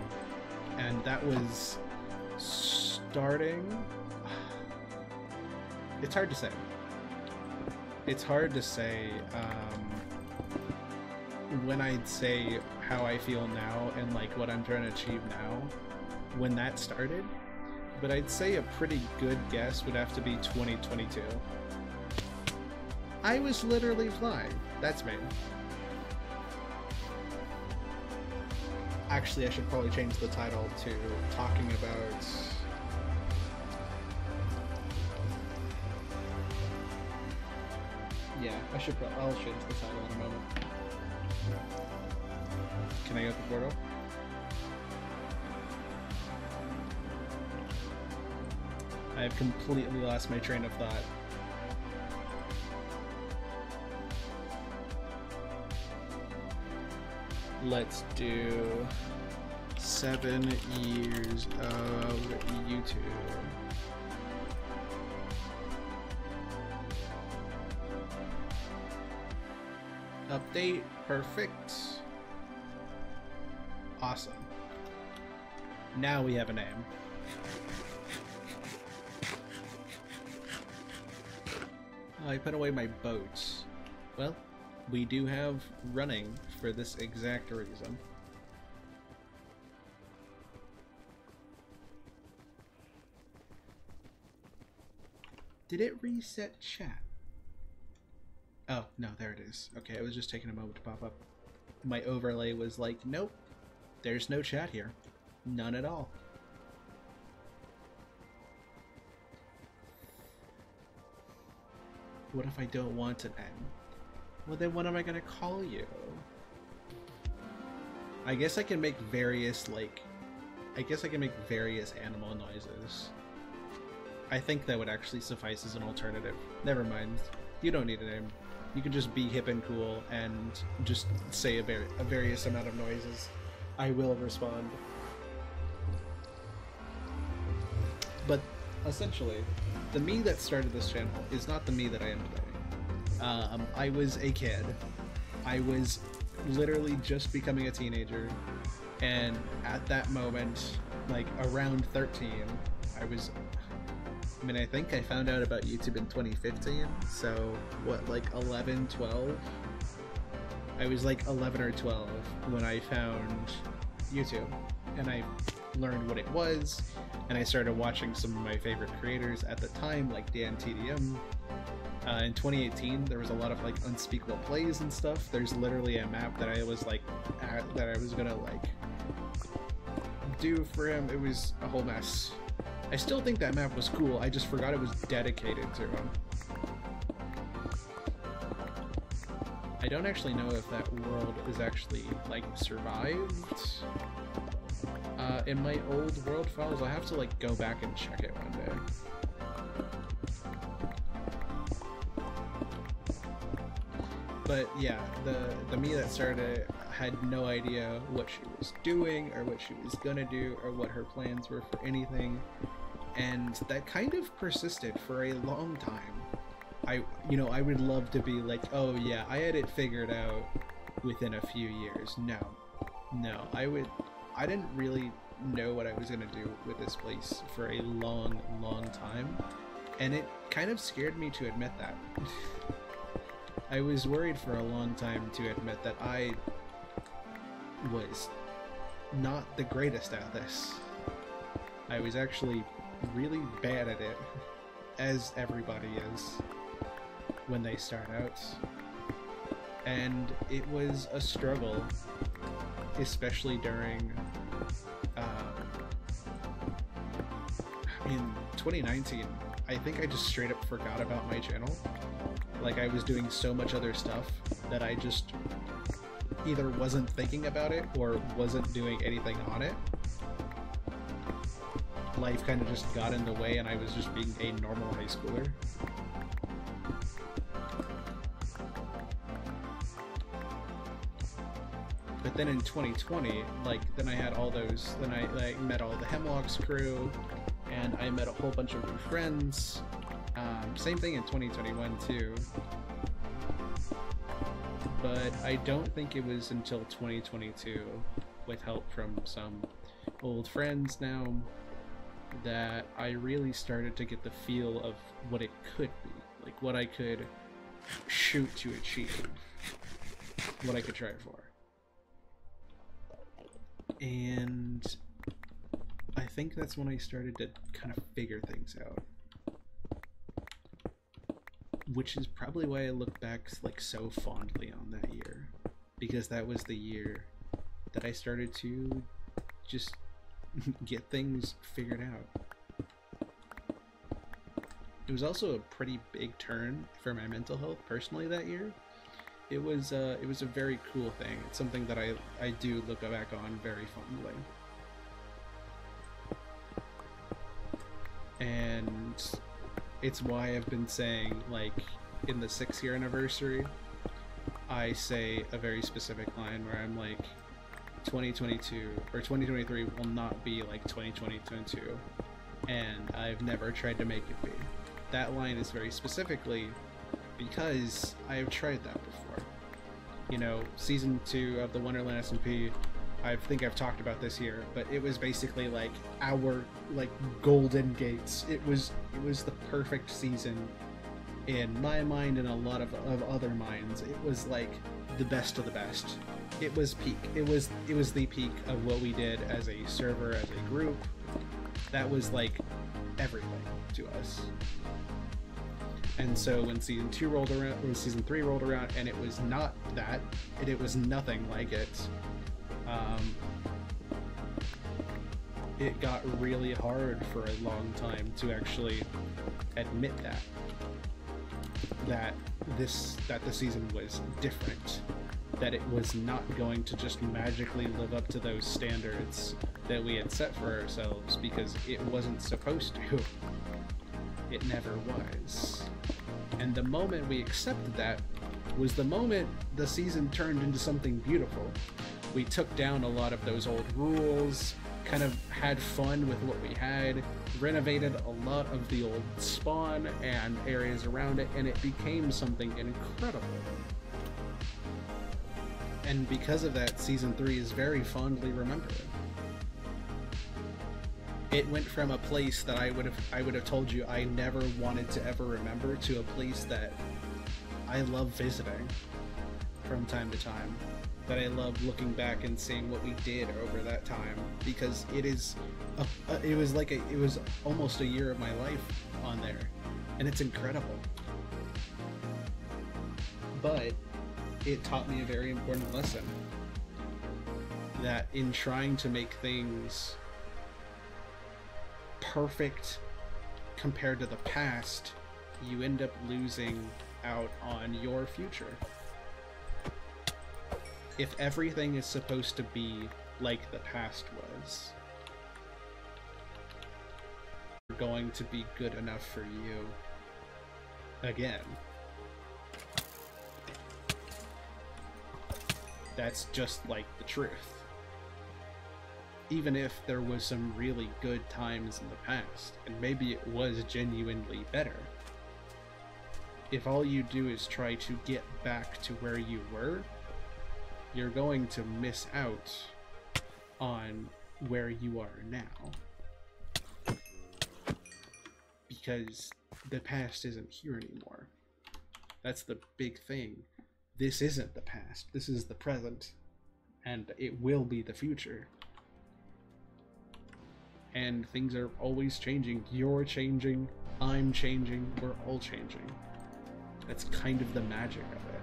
And that was starting. It's hard to say. It's hard to say when I'd say how I feel now and like what I'm trying to achieve now when that started, but I'd say a pretty good guess would have to be 2022. I was literally flying. That's me. Actually, I should probably change the title to talking about I'll change the title in a moment. Can I open the portal? I've completely lost my train of thought. Let's do 7 years of YouTube. Update, perfect. Awesome. Now we have a name. Oh, I put away my boats. Well, we do have running for this exact reason. Did it reset chat? Oh, no, there it is. Okay, it was just taking a moment to pop up. My overlay was like, nope, there's no chat here. None at all. What if I don't want an N? Well, then what am I gonna call you? I guess I can make various, various animal noises. I think that would actually suffice as an alternative. Never mind. You don't need a name. You can just be hip and cool and just say a various amount of noises. I will respond. But essentially, the me that started this channel is not the me that I am today. I was a kid. I was literally just becoming a teenager, and at that moment, like around 13, I think I found out about YouTube in 2015, so what, like 11, 12? I was like 11 or 12 when I found YouTube, and I learned what it was, and I started watching some of my favorite creators at the time, like DanTDM. In 2018, there was a lot of like unspeakable plays and stuff. There's literally a map that I was like, that I was gonna like do for him, it was a whole mess. I still think that map was cool, I just forgot it was dedicated to him. I don't actually know if that world is actually, like, survived in my old world files. I have to, like, go back and check it one day. But yeah, the me that started it had no idea what she was doing or what she was gonna do or what her plans were for anything, and that kind of persisted for a long time. I would love to be like, oh yeah, I had it figured out within a few years. No, I didn't really know what I was gonna do with this place for a long time, and it kind of scared me to admit that. I was worried for a long time to admit that I was not the greatest at this. I was actually really bad at it, as everybody is when they start out. And it was a struggle, especially during, in 2019, I think I just straight up forgot about my channel. Like, I was doing so much other stuff that I just either wasn't thinking about it or wasn't doing anything on it. Life kind of just got in the way and I was just being a normal high schooler. But then in 2020, like, then I had all those, then I like met all the Hemlock's crew, and I met a whole bunch of new friends. Same thing in 2021 too. But I don't think it was until 2022, with help from some old friends now, that I really started to get the feel of what it could be. Like, what I could shoot to achieve. What I could try for. And I think that's when I started to kind of figure things out. Which is probably why I look back like so fondly on that year, because that was the year that I started to just get things figured out. It was also a pretty big turn for my mental health personally that year. It was a very cool thing. It's something that I do look back on very fondly. And it's why I've been saying, like, in the 6-year anniversary, I say a very specific line where I'm like, 2022 or 2023 will not be like 2022, and I've never tried to make it be. That line is very specifically because I've tried that before. You know, season 2 of the Wonderland SMP, I think I've talked about this here, but it was basically like our like golden gates. It was the perfect season in my mind and a lot of other minds. It was like the best of the best. It was peak. It was the peak of what we did as a server, as a group. That was like everything to us. And so when season 2 rolled around, when season 3 rolled around, and it was not that, it was nothing like it. It got really hard for a long time to actually admit that the season was different, that it was not going to just magically live up to those standards that we had set for ourselves, because it wasn't supposed to. It never was. And the moment we accepted that was the moment the season turned into something beautiful. We took down a lot of those old rules, kind of had fun with what we had, renovated a lot of the old spawn and areas around it, and it became something incredible. And because of that, season 3 is very fondly remembered. It went from a place that I would have told you I never wanted to ever remember, to a place that I love visiting from time to time. That I love looking back and seeing what we did over that time, because it was almost a year of my life on there, and it's incredible. But it taught me a very important lesson, that in trying to make things perfect compared to the past, you end up losing out on your future. If everything is supposed to be like the past was, it's going to be good enough for you again. That's just like the truth. Even if there was some really good times in the past, and maybe it was genuinely better, if all you do is try to get back to where you were, you're going to miss out on where you are now. Because the past isn't here anymore. That's the big thing. This isn't the past. This is the present. And it will be the future. And things are always changing. You're changing. I'm changing. We're all changing. That's kind of the magic of it.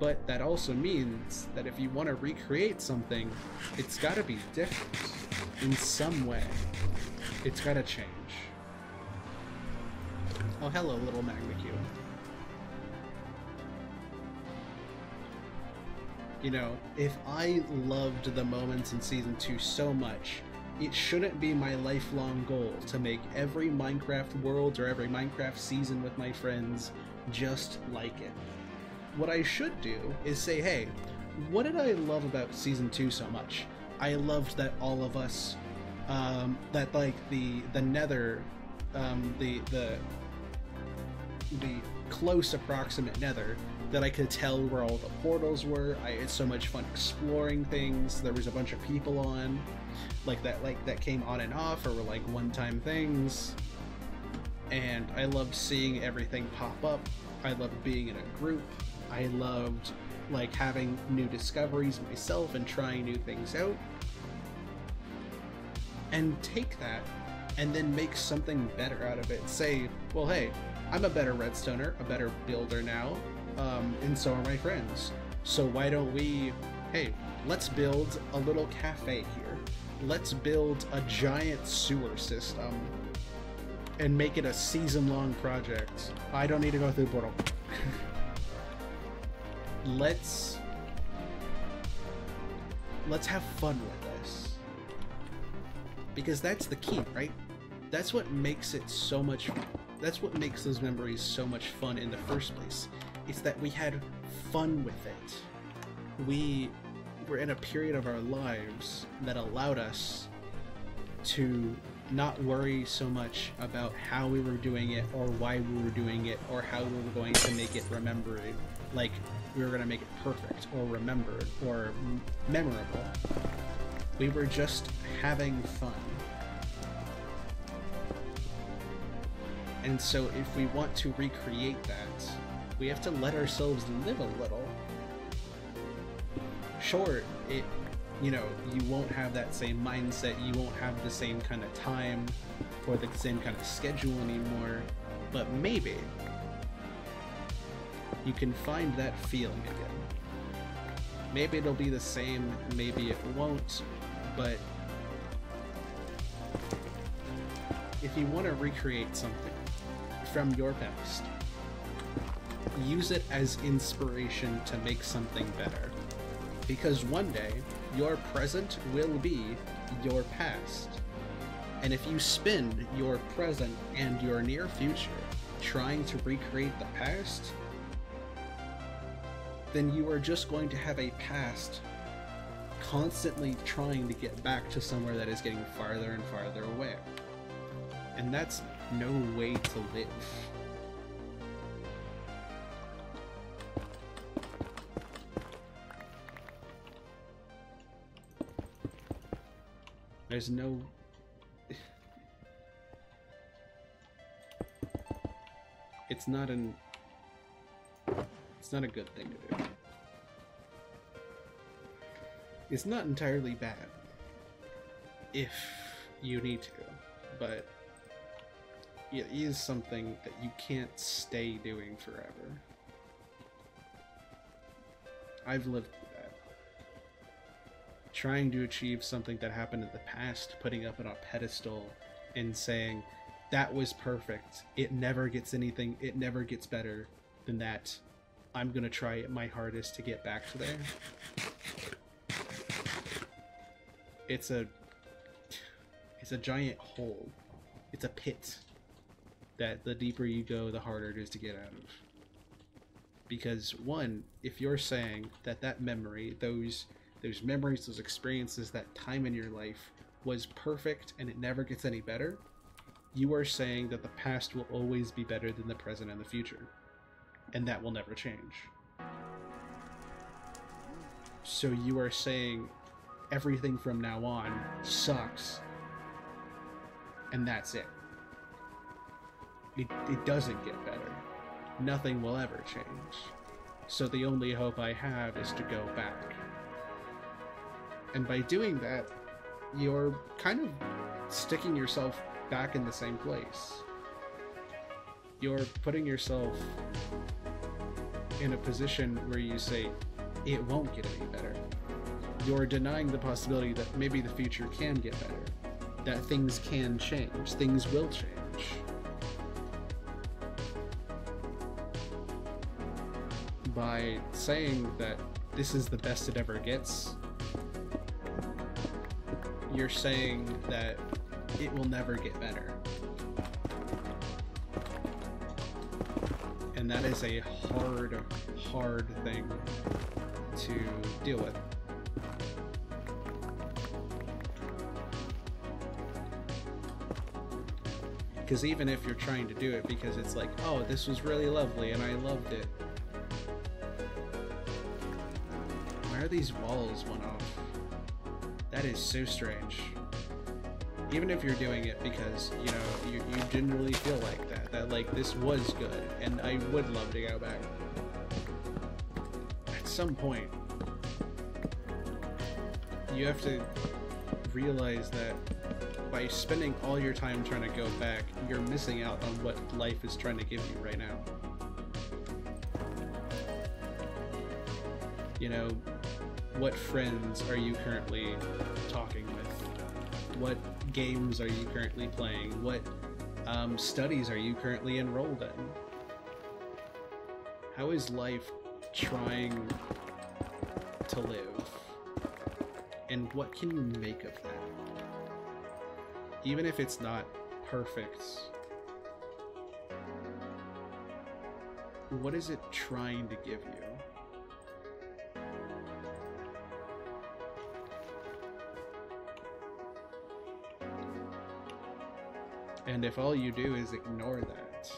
But that also means that if you want to recreate something, it's got to be different in some way. It's got to change. Oh, hello, little Magnacube. You know, if I loved the moments in Season 2 so much, it shouldn't be my lifelong goal to make every Minecraft world or every Minecraft season with my friends just like it. What I should do is say, hey, what did I love about Season 2 so much? I loved that all of us, that like the nether, the close approximate nether, that I could tell where all the portals were. I had so much fun exploring things. There was a bunch of people on, that came on and off, or were like one-time things. And I loved seeing everything pop up. I loved being in a group. I loved like having new discoveries myself and trying new things out. And take that and then make something better out of it. Say, well, hey, I'm a better redstoner, a better builder now, and so are my friends. So why don't we, hey, let's build a little cafe here. Let's build a giant sewer system and make it a season-long project. I don't need to go through the portal. Let's have fun with this. Because that's the key, right? That's what makes it so much, that's what makes those memories so much fun in the first place. It's that we had fun with it. We were in a period of our lives that allowed us to not worry so much about how we were doing it or why we were doing it or how we were going to make it remembered. Like, we were going to make it perfect or remembered or memorable. We were just having fun. And so if we want to recreate that, we have to let ourselves live a little. Sure, you know, you won't have that same mindset, you won't have the same kind of time or the same kind of schedule anymore, but maybe you can find that feeling again. Maybe it'll be the same, maybe it won't, but if you want to recreate something from your past, use it as inspiration to make something better. Because one day, your present will be your past. And if you spend your present and your near future trying to recreate the past, then you are just going to have a past constantly trying to get back to somewhere that is getting farther and farther away. And that's no way to live. There's no... It's not a good thing to do. It's not entirely bad if you need to, but it is something that you can't stay doing forever. I've lived through that. trying to achieve something that happened in the past, putting up on a pedestal and saying, that was perfect. It never gets better than that. I'm gonna try my hardest to get back to there. It's a giant hole. It's a pit that the deeper you go, the harder it is to get out of. Because one, if you're saying that memory, those memories, those experiences, that time in your life was perfect and it never gets any better, you are saying that the past will always be better than the present and the future. And that will never change. So you are saying everything from now on sucks. And that's it. It doesn't get better. Nothing will ever change. So the only hope I have is to go back. And by doing that, you're kind of sticking yourself back in the same place. You're putting yourself in a position where you say, it won't get any better. You're denying the possibility that maybe the future can get better. That things can change. Things will change. By saying that this is the best it ever gets, you're saying that it will never get better. And that is a hard thing to deal with. Because even if you're trying to do it because it's like, oh, this was really lovely and I loved it. Why are these walls one off? That is so strange. Even if you're doing it because, you know, you genuinely feel like that like this was good and I would love to go back. At some point, you have to realize that by spending all your time trying to go back, you're missing out on what life is trying to give you right now. You know, what friends are you currently talking with? What games are you currently playing? What studies are you currently enrolled in? How is life trying to live? And what can you make of that? Even if it's not perfect, what is it trying to give you? And if all you do is ignore that,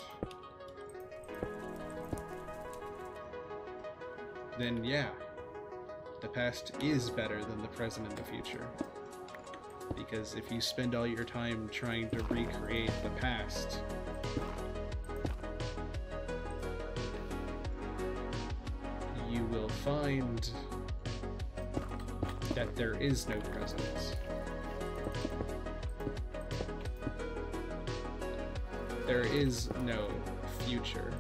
then yeah, the past is better than the present and the future. Because if you spend all your time trying to recreate the past, you will find that there is no present. There is no future.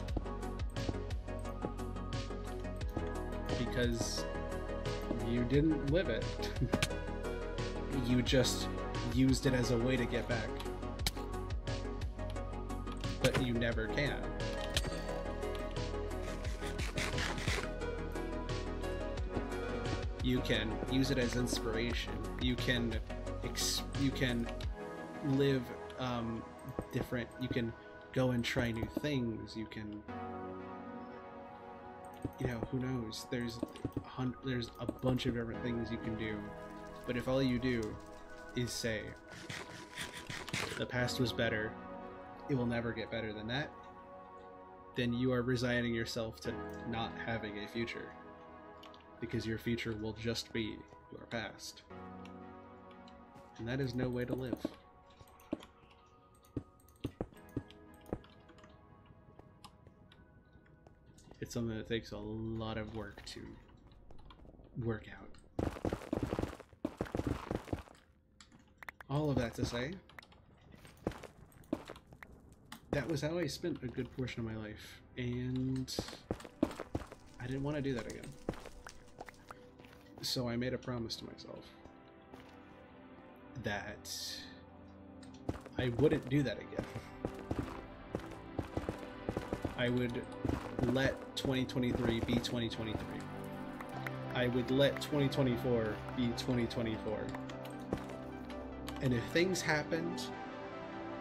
Because you didn't live it. You just used it as a way to get back. But you never can. You can use it as inspiration. You can live different. You can go and try new things. You can, you know, who knows? There's a bunch of different things you can do. But if all you do is say, the past was better, it will never get better than that, then you are resigning yourself to not having a future. Because your future will just be your past. And that is no way to live. It's something that takes a lot of work to work out. All of that to say, that was how I spent a good portion of my life, and I didn't want to do that again. So I made a promise to myself. that I wouldn't do that again. I would let 2023 be 2023. I would let 2024 be 2024. And if things happened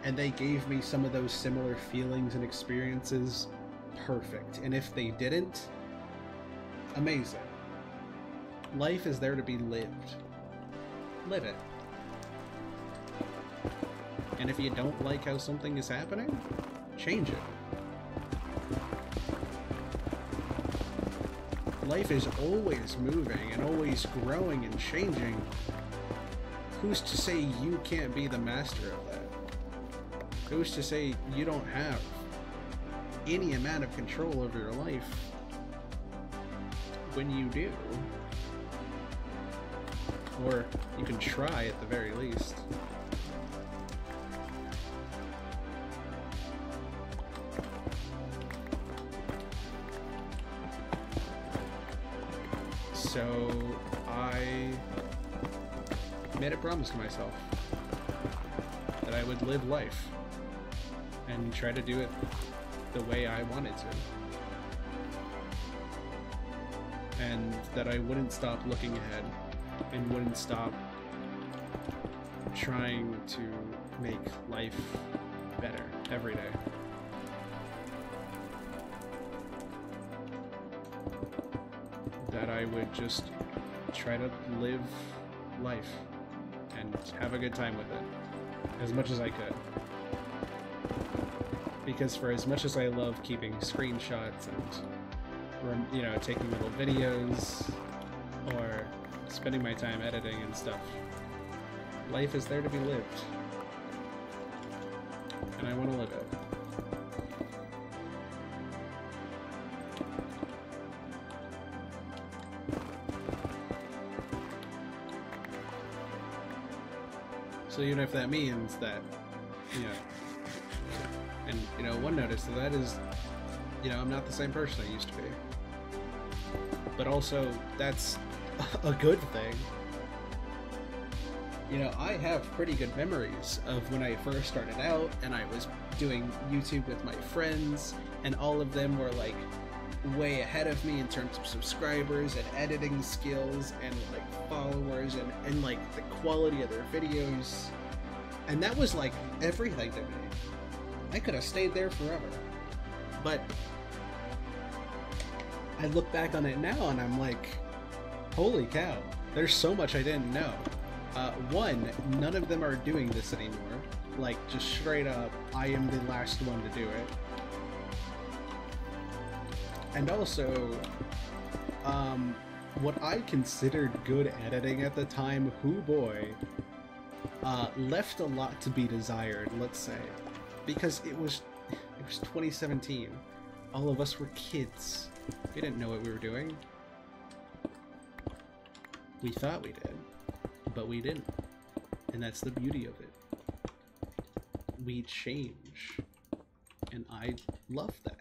and they gave me some of those similar feelings and experiences, perfect. And if they didn't, amazing. Life is there to be lived. Live it. And if you don't like how something is happening, change it. Life is always moving and always growing and changing. Who's to say you can't be the master of that? Who's to say you don't have any amount of control over your life when you do? Or you can try at the very least. So I made a promise to myself that I would live life and try to do it the way I wanted to. And that I wouldn't stop looking ahead and wouldn't stop trying to make life better every day. That I would just try to live life and have a good time with it as much as I could. Because for as much as I love keeping screenshots and, you know, taking little videos or spending my time editing and stuff, life is there to be lived. And I want to live it. So even if that means that, you know, and, you know, one notice to that is, you know, I'm not the same person I used to be. But also, that's a good thing. You know, I have pretty good memories of when I first started out and I was doing YouTube with my friends, and all of them were like way ahead of me in terms of subscribers and editing skills and like followers and like the quality of their videos. And that was like everything to me. I could have stayed there forever. But I look back on it now and I'm like, holy cow, there's so much I didn't know. One, none of them are doing this anymore. Like, just straight up, I am the last one to do it. And also, what I considered good editing at the time, hoo boy, left a lot to be desired, let's say. Because it was 2017. All of us were kids. We didn't know what we were doing. We thought we did, but we didn't. And that's the beauty of it. We change. And I love that.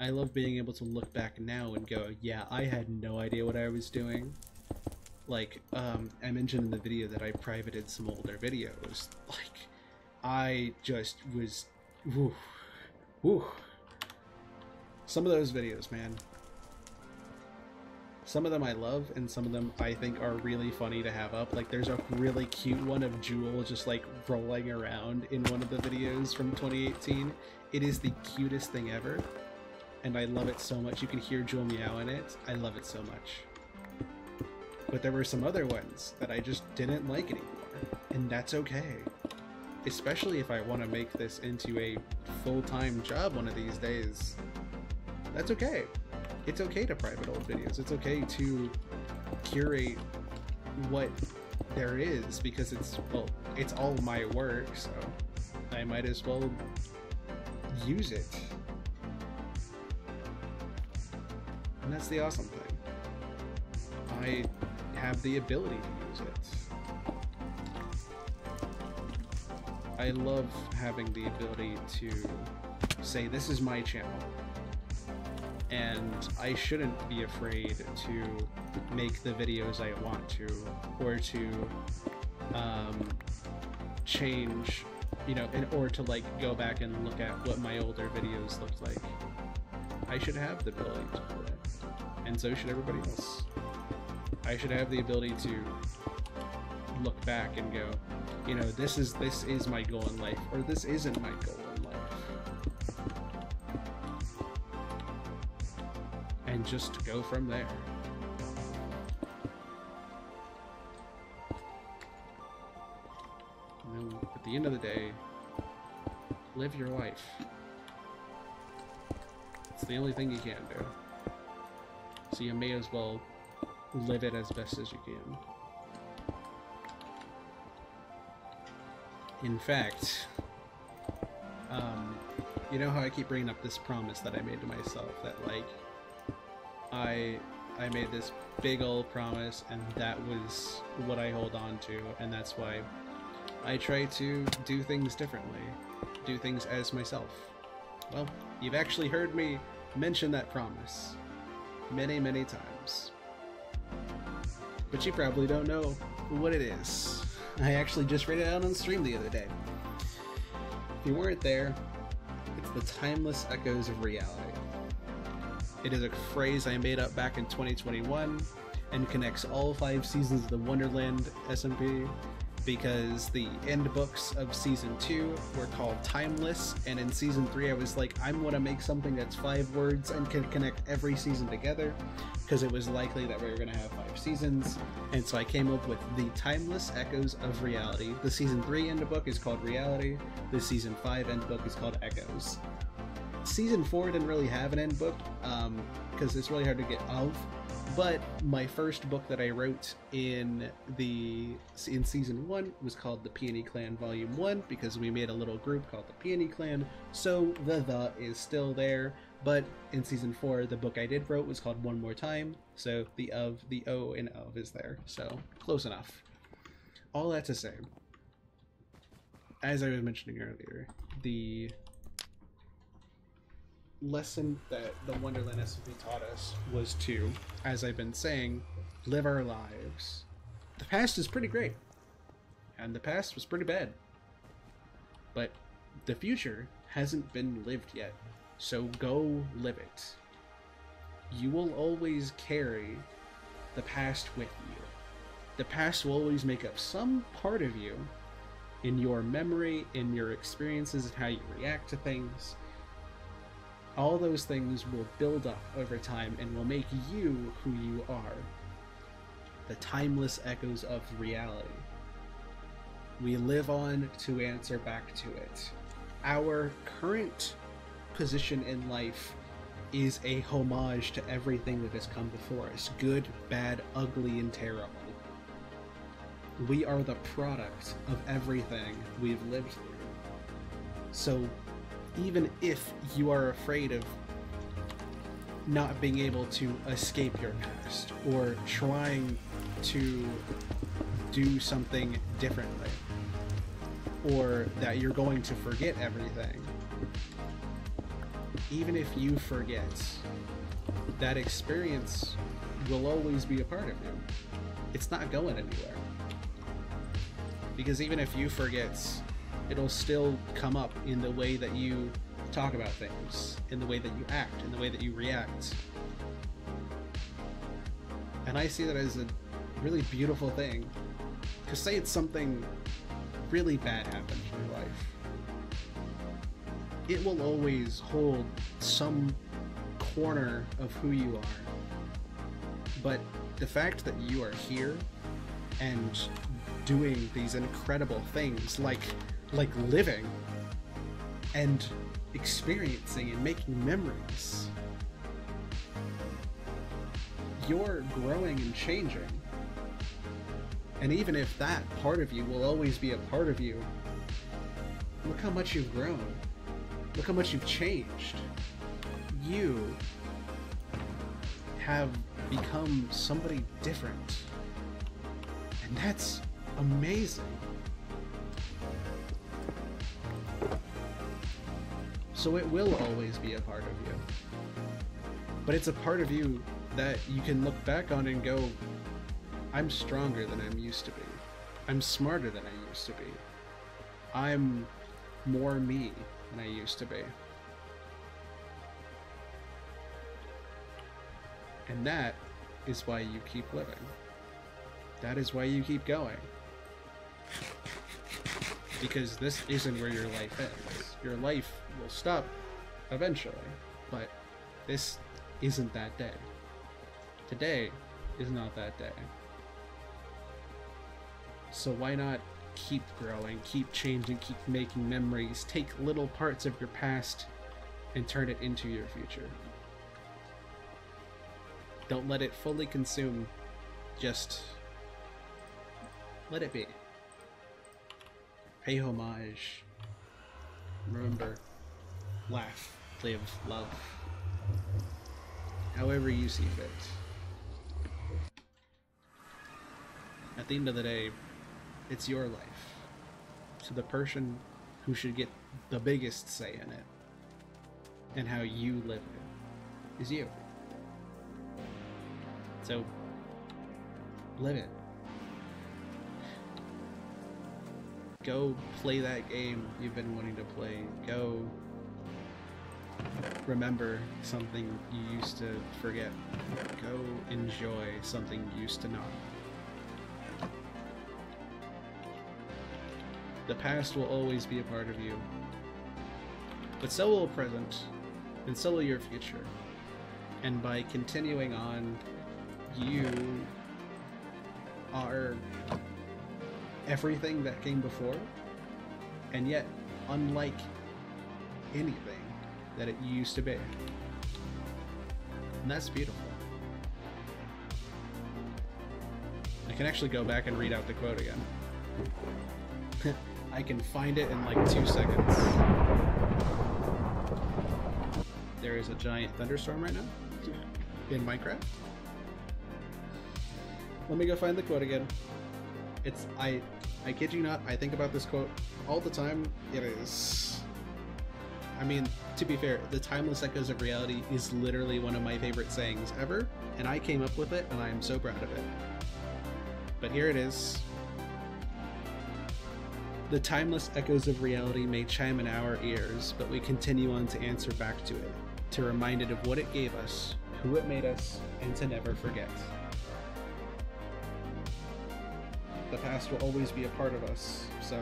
I love being able to look back now and go, yeah, I had no idea what I was doing. Like, I mentioned in the video that I privated some older videos. Like, I just was, whew, whew. Some of those videos, man. Some of them I love, and some of them I think are really funny to have up. Like, there's a really cute one of Jewel just, like, rolling around in one of the videos from 2018. It is the cutest thing ever, and I love it so much. You can hear Jewel meow in it. I love it so much. But there were some other ones that I just didn't like anymore, and that's okay. Especially if I want to make this into a full-time job one of these days. That's okay. It's okay to private old videos. It's okay to curate what there is, because it's, well, it's all my work, so I might as well use it. And that's the awesome thing. I have the ability to use it. I love having the ability to say, this is my channel. And I shouldn't be afraid to make the videos I want to, or to change, you know, or to like go back and look at what my older videos looked like. I should have the ability to do that, and so should everybody else. I should have the ability to look back and go, you know, this is my goal in life, or this isn't my goal in life, and just go from there. And then at the end of the day, live your life. It's the only thing you can do. So you may as well live it as best as you can. In fact, you know how I keep bringing up this promise that I made to myself, that like I made this big old promise, and that was what I hold on to, and that's why I try to do things differently, do things as myself. Well, you've actually heard me mention that promise many, many times, but you probably don't know what it is. I actually just read it out on stream the other day. If you weren't there, it's the timeless echoes of reality. It is a phrase I made up back in 2021 and connects all 5 seasons of the Wonderland SMP, because the end books of season 2 were called Timeless, and in season 3 I was like, I'm gonna make something that's 5 words and can connect every season together, because it was likely that we were gonna have 5 seasons, and so I came up with the Timeless Echoes of Reality. The season 3 end book is called Reality, the season 5 end book is called Echoes. Season 4 didn't really have an end book, because it's really hard to get of, but my first book that I wrote in season 1 was called The Peony Clan Volume 1, because we made a little group called the Peony Clan, so the is still there. But in season 4, the book I did wrote was called One More Time, so the O in of is there, so close enough. All that to say, as I was mentioning earlier, the lesson that the Wonderland SMP taught us was to, as I've been saying, live our lives. The past is pretty great, and the past was pretty bad, but the future hasn't been lived yet, so go live it. You will always carry the past with you. The past will always make up some part of you, in your memory, in your experiences, and how you react to things. All those things will build up over time and will make you who you are. The timeless echoes of reality. We live on to answer back to it. Our current position in life is a homage to everything that has come before us. Good, bad, ugly, and terrible. We are the product of everything we've lived through. So even if you are afraid of not being able to escape your past, or trying to do something differently, or that you're going to forget everything, even if you forget, that experience will always be a part of you. It's not going anywhere. Because even if you forget, it'll still come up in the way that you talk about things, in the way that you act, in the way that you react. And I see that as a really beautiful thing. Because say it's something really bad happened in your life, it will always hold some corner of who you are. But the fact that you are here and doing these incredible things, like living and experiencing and making memories, you're growing and changing. And even if that part of you will always be a part of you, look how much you've grown. Look how much you've changed. You have become somebody different. And that's amazing. So it will always be a part of you. But it's a part of you that you can look back on and go, I'm stronger than I'm used to be. I'm smarter than I used to be. I'm more me than I used to be. And that is why you keep living. That is why you keep going. Because this isn't where your life ends. Your life will stop eventually, but this isn't that day. Today is not that day. So why not keep growing, keep changing, keep making memories, take little parts of your past and turn it into your future. Don't let it fully consume, just let it be. Pay homage. Remember, laugh, live, love. However you see fit. At the end of the day, it's your life. So the person who should get the biggest say in it and how you live it is you. So, live it. Go play that game you've been wanting to play. Go remember something you used to forget. Go enjoy something you used to not. The past will always be a part of you, but so will present, and so will your future. And by continuing on, you are everything that came before, and yet unlike anything that it used to be. And that's beautiful. I can actually go back and read out the quote again. I can find it in like 2 seconds. There is a giant thunderstorm right now in Minecraft. Let me go find the quote again. It's I kid you not, I think about this quote all the time. It is, I mean, to be fair, the timeless echoes of reality is literally one of my favorite sayings ever, and I came up with it and I am so proud of it. But here it is. The timeless echoes of reality may chime in our ears, but we continue on to answer back to it, to remind it of what it gave us, who it made us, and to never forget. The past will always be a part of us, so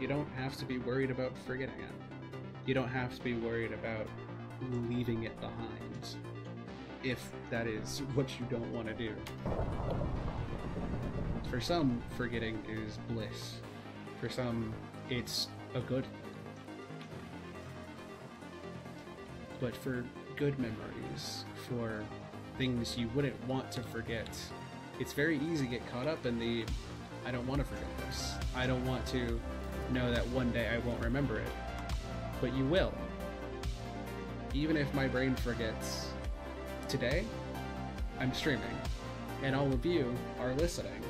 you don't have to be worried about forgetting it. You don't have to be worried about leaving it behind, if that is what you don't want to do. For some, forgetting is bliss. For some, it's a good thing. But for good memories, for things you wouldn't want to forget, it's very easy to get caught up in the, I don't want to forget this. I don't want to know that one day I won't remember it. But you will. Even if my brain forgets today, I'm streaming, and all of you are listening.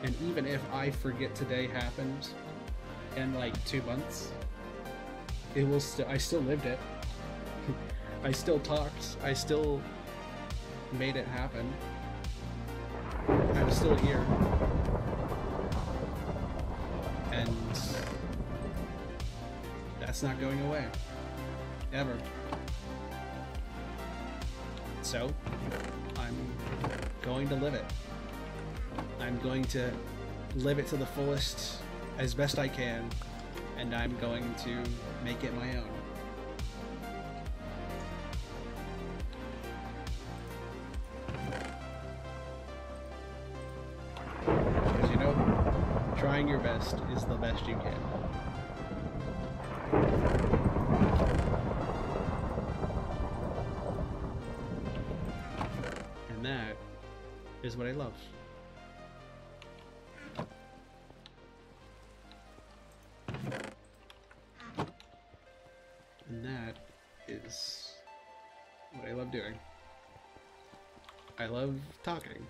And even if I forget today happened in like 2 months, it will I still lived it. I still talked. I still made it happen. I'm still here. And that's not going away. Ever. So, I'm going to live it. I'm going to live it to the fullest as best I can, and I'm going to make it my own. Because you know, trying your best is the best you can. And that is what I love. And that is what I love doing. I love talking.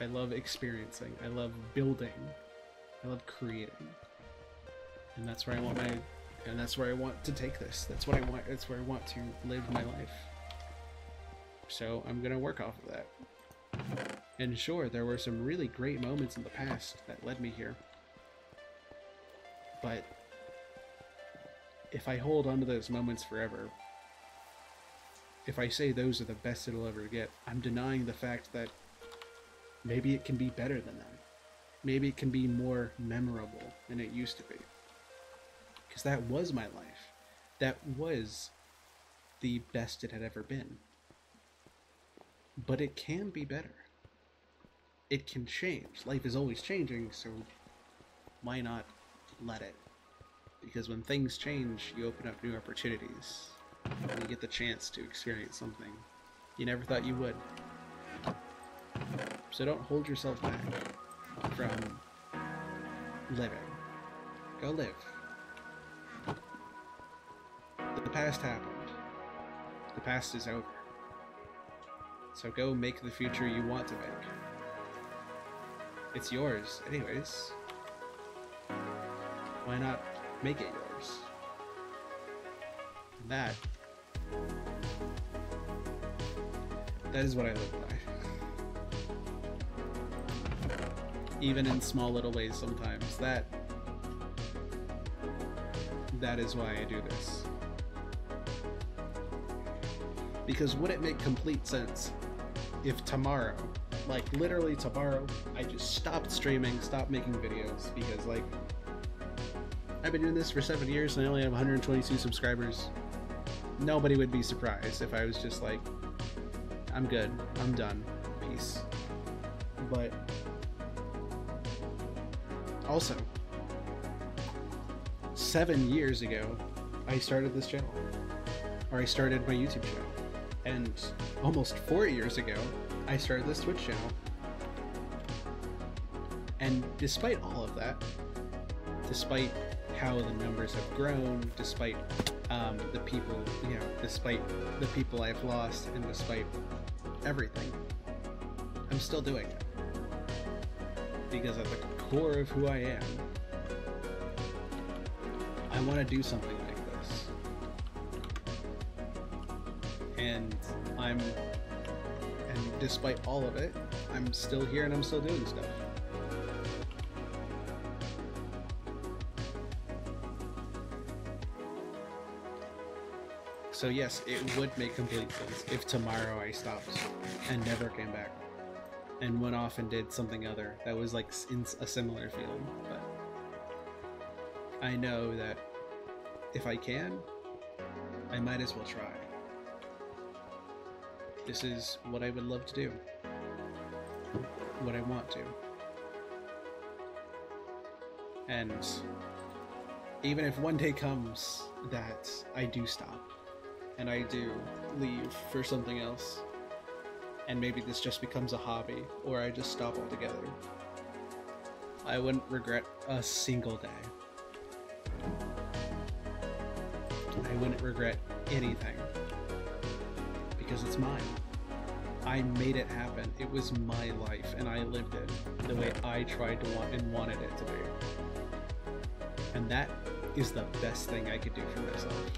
I love experiencing. I love building. I love creating. And that's where I want that's where I want to take this. That's what I want. That's where I want to live my life. So I'm gonna work off of that. And sure, there were some really great moments in the past that led me here. But if I hold on to those moments forever, if I say those are the best it'll ever get, I'm denying the fact that maybe it can be better than that. Maybe it can be more memorable than it used to be. Because that was my life. That was the best it had ever been. But it can be better. It can change. Life is always changing, so why not let it? Because when things change, you open up new opportunities. And you get the chance to experience something you never thought you would. So don't hold yourself back from living. Go live. The past happened. The past is over. So go make the future you want to make. It's yours, anyways. Why not make it yours? And that is what I live by. Even in small little ways sometimes. That is why I do this. Because would it make complete sense if tomorrow, like literally tomorrow, I just stopped streaming, stopped making videos? Because like, I've been doing this for 7 years and I only have 122 subscribers. Nobody would be surprised if I was just like, I'm good, I'm done, peace. But also, 7 years ago, I started this channel. Or I started my YouTube channel. And almost 4 years ago, I started this Twitch channel. And despite all of that, despite how the numbers have grown, despite the people, despite the people I've lost, and despite everything, I'm still doing it. Because at the core of who I am, I want to do something like this. And despite all of it, I'm still here and I'm still doing stuff. So yes, it would make complete sense if tomorrow I stopped and never came back and went off and did something other that was like in a similar feeling. But I know that if I can, I might as well try. This is what I would love to do. What I want to. And even if one day comes that I do stop, and I do leave for something else, and maybe this just becomes a hobby, or I just stop altogether, I wouldn't regret a single day. I wouldn't regret anything, because it's mine. I made it happen. It was my life, and I lived it the way I tried to want and wanted it to be. And that is the best thing I could do for myself.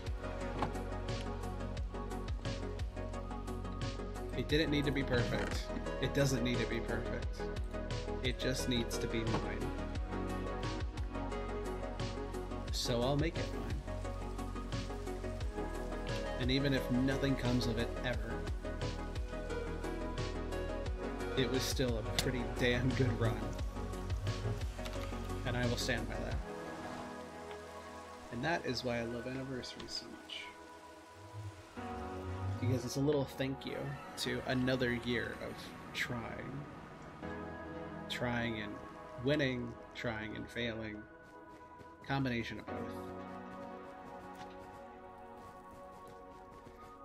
It didn't need to be perfect. It doesn't need to be perfect. It just needs to be mine. So I'll make it mine. And even if nothing comes of it ever, it was still a pretty damn good run. And I will stand by that. And that is why I love anniversaries so much. Because it's a little thank you to another year of trying. Trying and winning, trying and failing. Combination of both.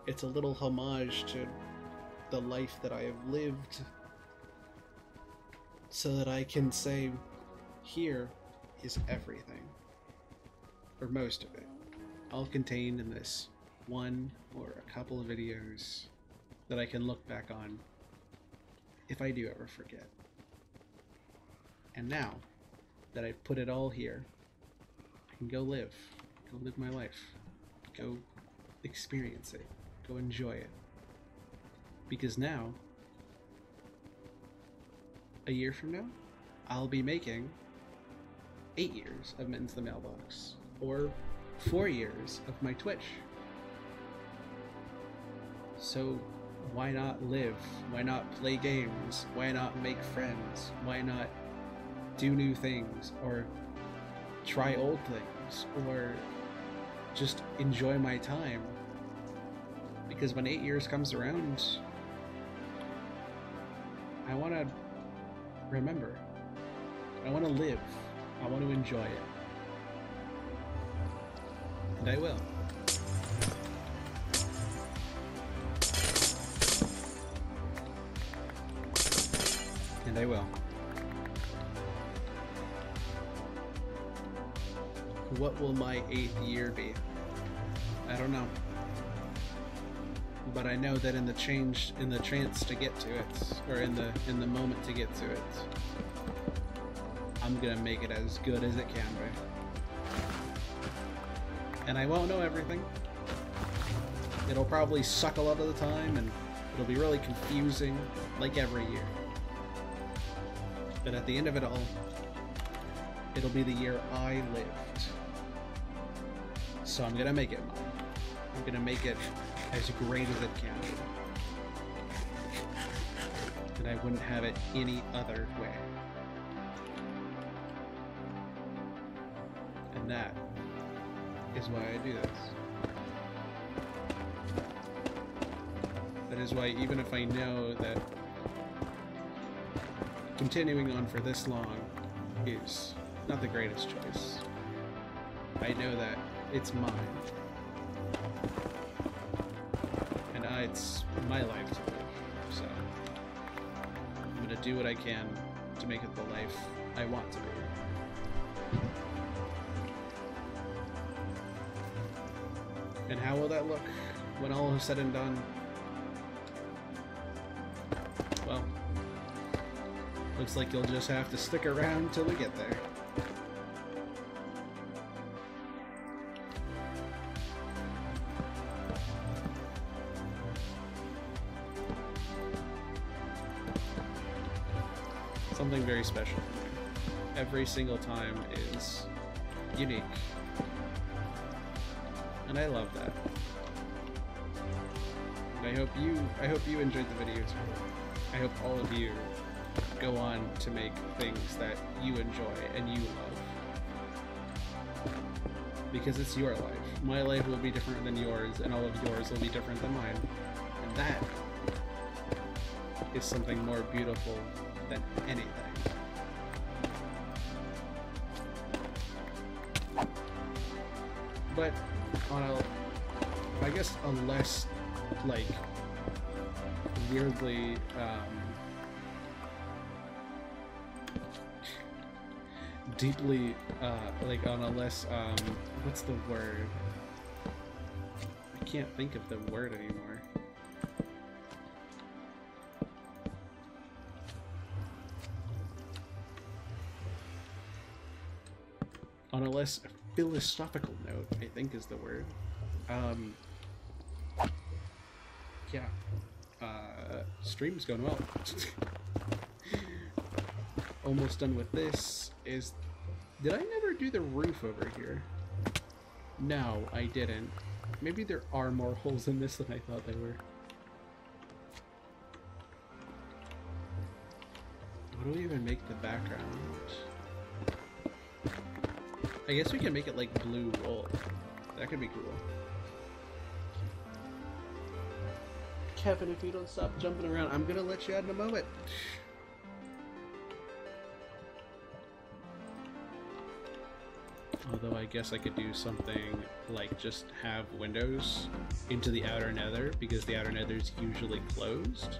It's a little homage to the life that I have lived, so that I can say, here is everything. Or most of it. All contained in this one or a couple of videos that I can look back on if I do ever forget. And now that I've put it all here, I can go live my life, go experience it, go enjoy it. Because now a year from now, I'll be making 8 years of Mittens the Mailbox, or 4 years of my Twitch. So why not live? Why not play games? Why not make friends? Why not do new things, or try old things, or just enjoy my time? Because when 8 years comes around, I want to remember. I want to live. I want to enjoy it. And I will. And I will. What will my 8th year be? I don't know. But I know that in the chance to get to it, or in the moment to get to it, I'm gonna make it as good as it can be. And I won't know everything. It'll probably suck a lot of the time, and it'll be really confusing, like every year. But at the end of it all, it'll be the year I lived. So I'm gonna make it mine. I'm gonna make it as great as it can be. And I wouldn't have it any other way. And that is why I do this. That is why, even if I know that continuing on for this long is not the greatest choice, I know that it's mine. And it's my life to live. So I'm gonna do what I can to make it the life I want to be. And how will that look when all is said and done? Well, looks like you'll just have to stick around till we get there. Something very special. Every single time is unique. And I love that. And I hope you enjoyed the video too. I hope all of you go on to make things that you enjoy and you love. Because it's your life. My life will be different than yours, and all of yours will be different than mine. And that is something more beautiful than anything. But on I guess a less, like, weirdly, deeply, like, on a less, what's the word? I can't think of the word anymore. On a less philosophical note, I think is the word. Yeah. Stream's going well. Almost done with this. Did I never do the roof over here? No, I didn't. Maybe there are more holes in this than I thought there were. What do we even make the background? I guess we can make it like blue wool. That could be cool. Kevin, if you don't stop jumping around, I'm gonna let you out in a moment. Although I guess I could do something like just have windows into the outer nether, because the outer nether is usually closed.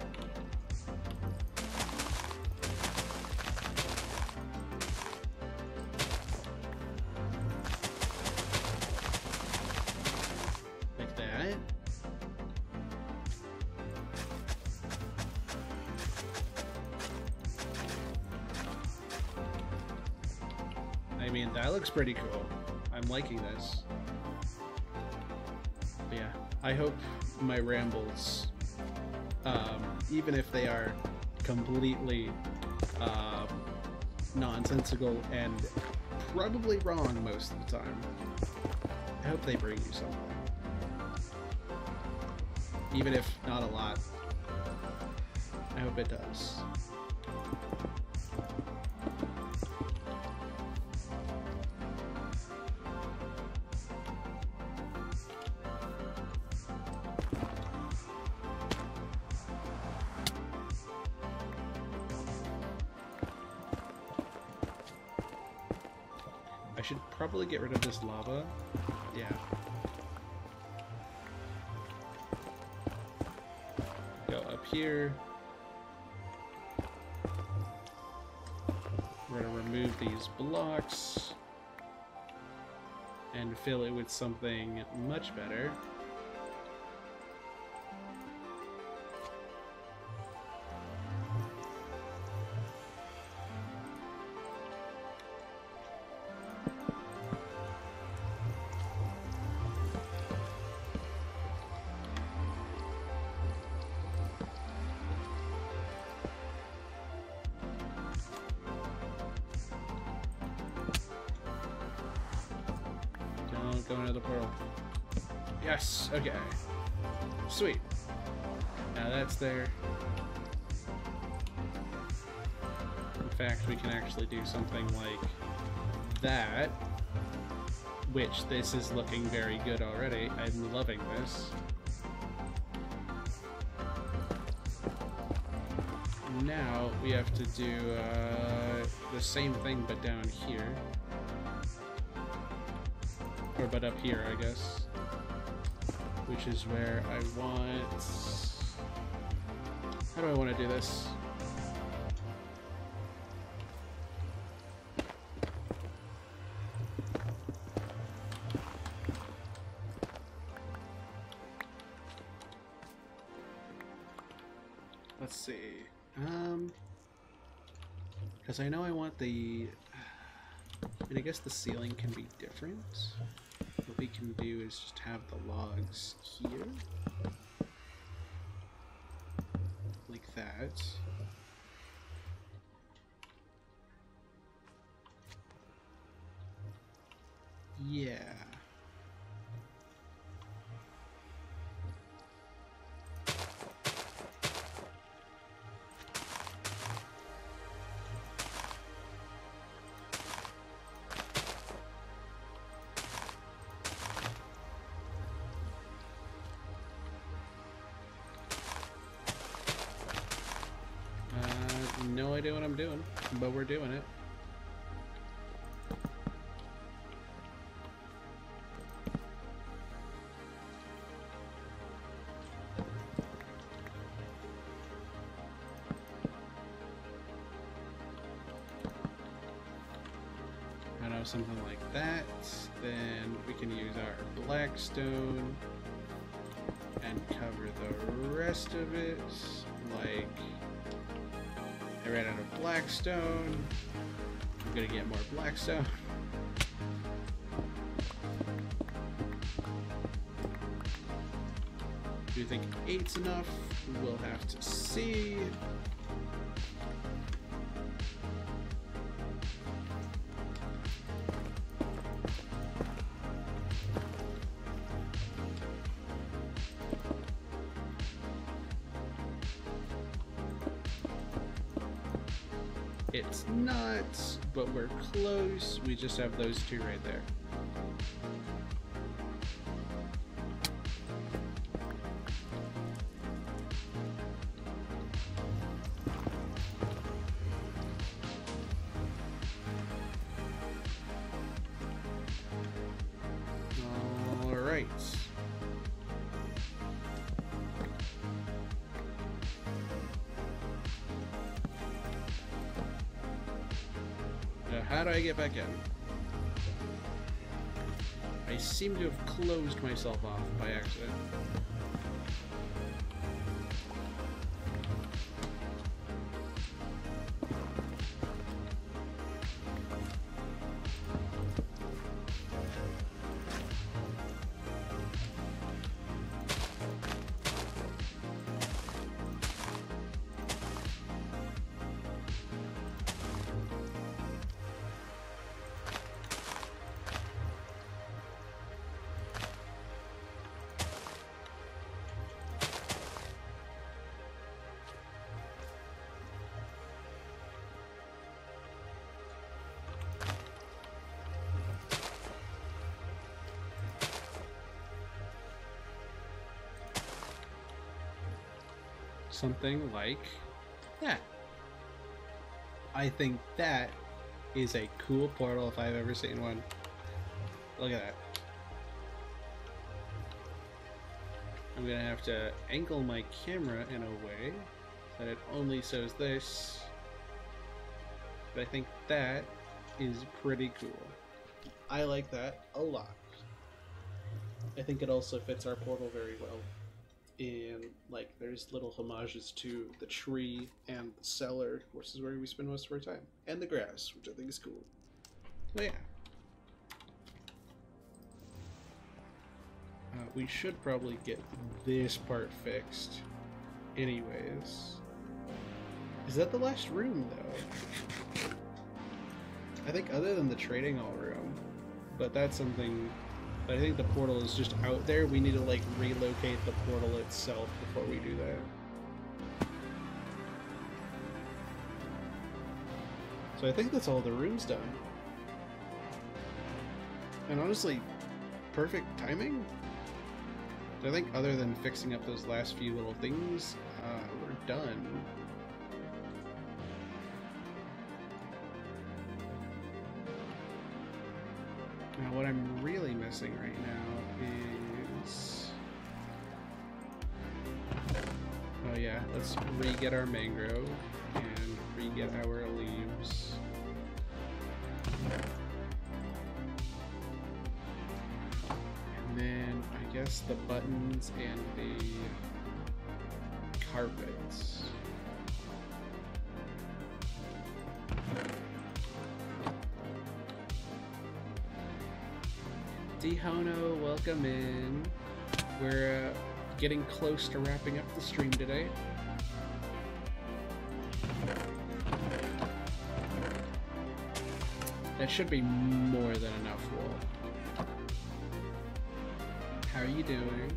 Like that. I mean, that looks pretty cool. I'm liking this. But yeah, I hope my rambles, even if they are completely nonsensical and probably wrong most of the time. I hope they bring you some. Even if not a lot. I hope it does. I should probably get rid of this lava. Yeah. Go up here. We're going to remove these blocks and fill it with something much better. Go into the portal. Yes, okay. Sweet. Now that's there. In fact, we can actually do something like that. Which, this is looking very good already. I'm loving this. Now, we have to do the same thing but down here. Or but up here, I guess. Which is where I want... How do I want to do this? Let's see. Because I know I want the... And I guess the ceiling can be different. What we can do is just have the logs here. Like that. Yeah. No idea what I'm doing, but we're doing it. I know something like that. Then we can use our blackstone and cover the rest of it, like... I ran out of blackstone. I'm gonna get more blackstone. Do you think 8's enough? We'll have to see. It's not, but we're close. We just have those two right there. All right. How do I get back in? I seem to have closed myself off by accident. something like that. I think that is a cool portal if I've ever seen one. Look at that. I'm gonna have to angle my camera in a way that it only shows this. But I think that is pretty cool. I like that a lot. I think it also fits our portal very well. And like there's little homages to the tree and the cellar, which is where we spend most of our time. And the grass, which I think is cool. So yeah. We should probably get this part fixed anyways. Is that the last room though? I think other than the trading hall room. But that's something... But I think the portal is just out there. We need to like relocate the portal itself before we do that. So I think that's all the rooms done. And honestly, perfect timing. So I think other than fixing up those last few little things, we're done. Now what I'm really missing right now is... Oh yeah, let's re-get our mangrove and re-get our leaves. And then I guess the buttons and the carpets. Dihono, welcome in. We're getting close to wrapping up the stream today. That should be more than enough wool. How are you doing?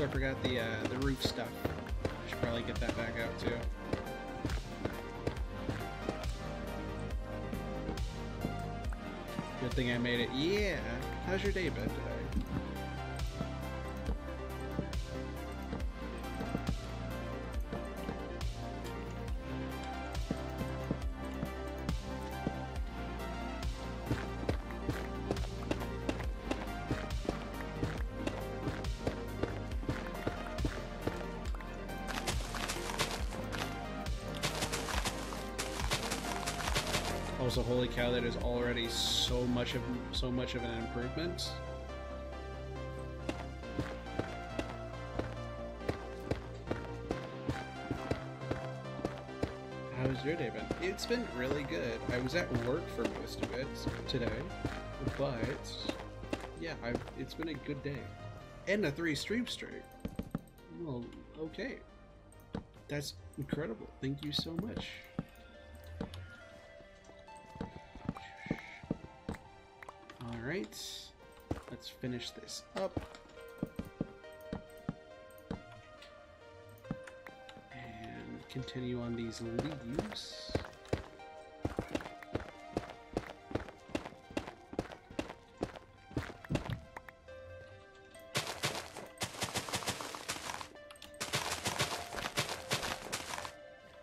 I forgot the roof stuff. Should probably get that back out too. Good thing I made it. Yeah. How's your day been today? Also, holy cow, that is already so much of an improvement. How's your day been? It's been really good. I was at work for most of it today, but yeah, it's been a good day. And a 3 stream straight. Well, okay. That's incredible. Thank you so much. Alright, let's finish this up. And continue on these leaves.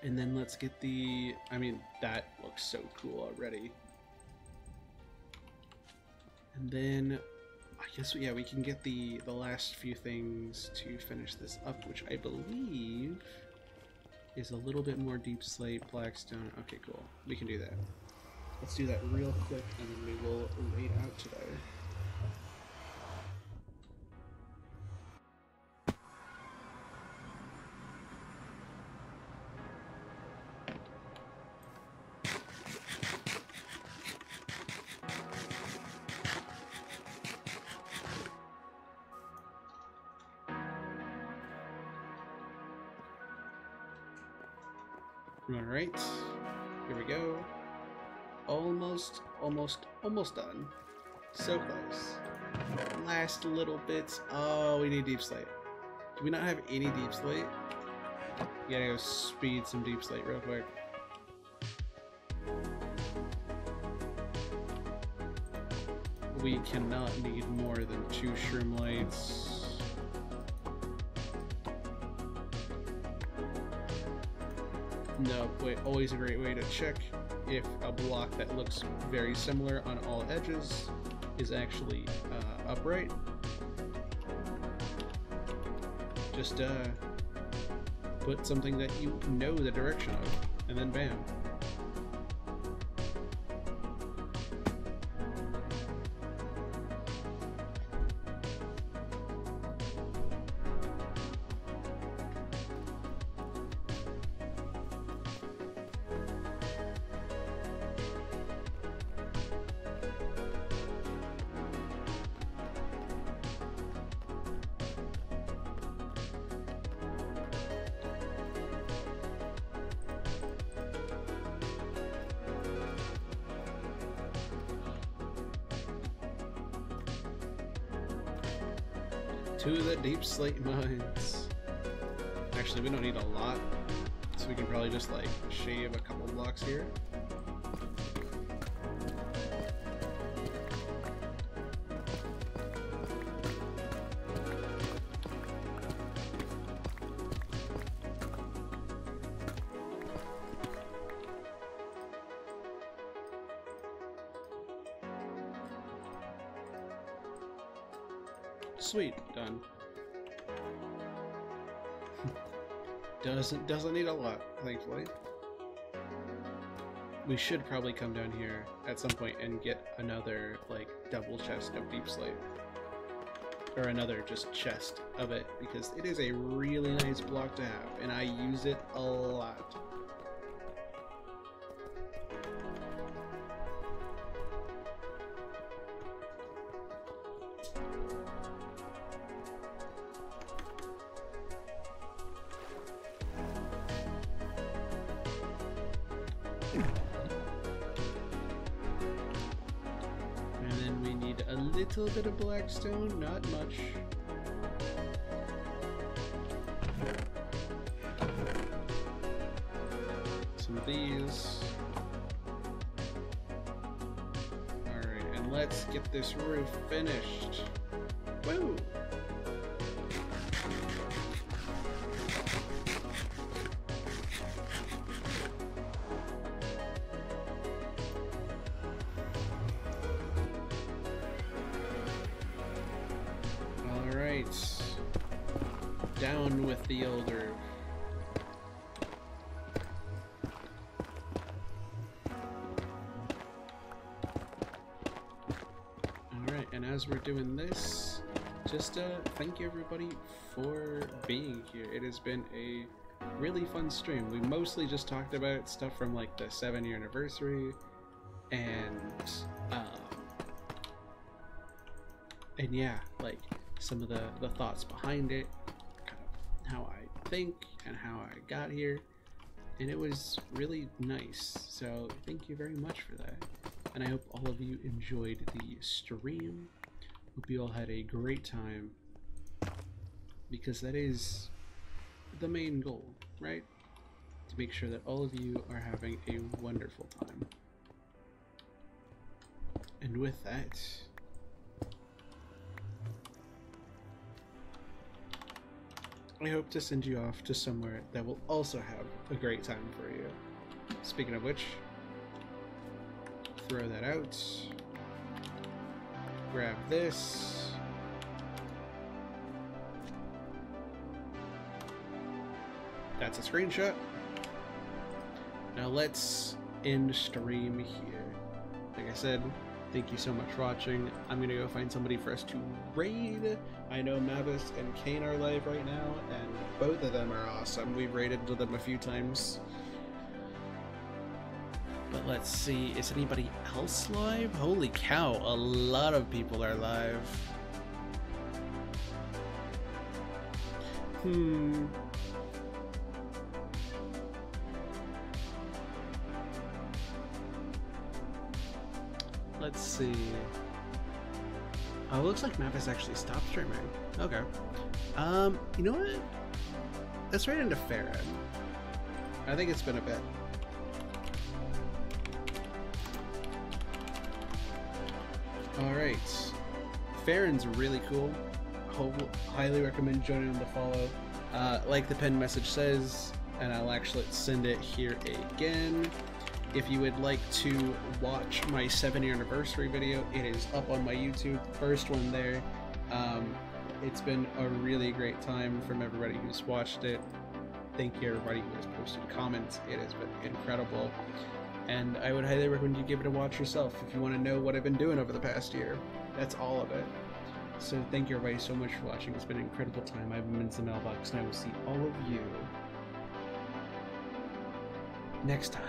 And then let's get the... I mean, that looks so cool already. And then, I guess, yeah, we can get the last few things to finish this up, which I believe is a little bit more deep slate, blackstone. Okay, cool. We can do that. Let's do that real quick, and then we will wait out today. Alright, here we go. Almost done. So close. Last little bits. Oh, we need deep slate. Do we not have any deep slate? We gotta go speed some deep slate real quick. We cannot need more than 2 shroom lights. No, wait, always a great way to check if a block that looks very similar on all edges is actually upright. Just put something that you know the direction of, and then bam. To the deep slate mines. Actually, we don't need a lot, so we can probably just like shave a couple blocks here. Sweet, done. Doesn't need a lot, thankfully. We should probably come down here at some point and get another like double chest of deep slate, or another just chest of it, because it is a really nice block to have, and I use it a lot. Little bit of blackstone, not much. Some of these. Alright, and let's get this roof finished. Woo! Down with the elder. Alright, and as we're doing this, just thank you everybody for being here. It has been a really fun stream. We mostly just talked about stuff from like the 7-year anniversary and yeah, like some of the thoughts behind it, how I think and how I got here, and it was really nice, so thank you very much for that. And I hope all of you enjoyed the stream. Hope you all had a great time, because that is the main goal, right? To make sure that all of you are having a wonderful time. And with that, I hope to send you off to somewhere that will also have a great time for you. Speaking of which, throw that out. Grab this. That's a screenshot. Now let's end stream here. said, thank you so much for watching. I'm gonna go find somebody for us to raid. I know Mavis and Kane are live right now, and both of them are awesome. We've raided with them a few times. But let's see, is anybody else live? Holy cow, a lot of people are live. Let's see. Oh, it looks like Mavis actually stopped streaming. Okay. You know what? Let's right into Farron. I think it's been a bit. Alright. Farron's really cool. Highly recommend joining him to follow. Like the pinned message says, and I'll actually send it here again. If you would like to watch my 7-year anniversary video, it is up on my YouTube. First one there. It's been a really great time from everybody who's watched it. Thank you everybody who has posted comments. It has been incredible. And I would highly recommend you give it a watch yourself if you want to know what I've been doing over the past year. That's all of it. So thank you everybody so much for watching. It's been an incredible time. I've been Min's the Mailbox, and I will see all of you next time.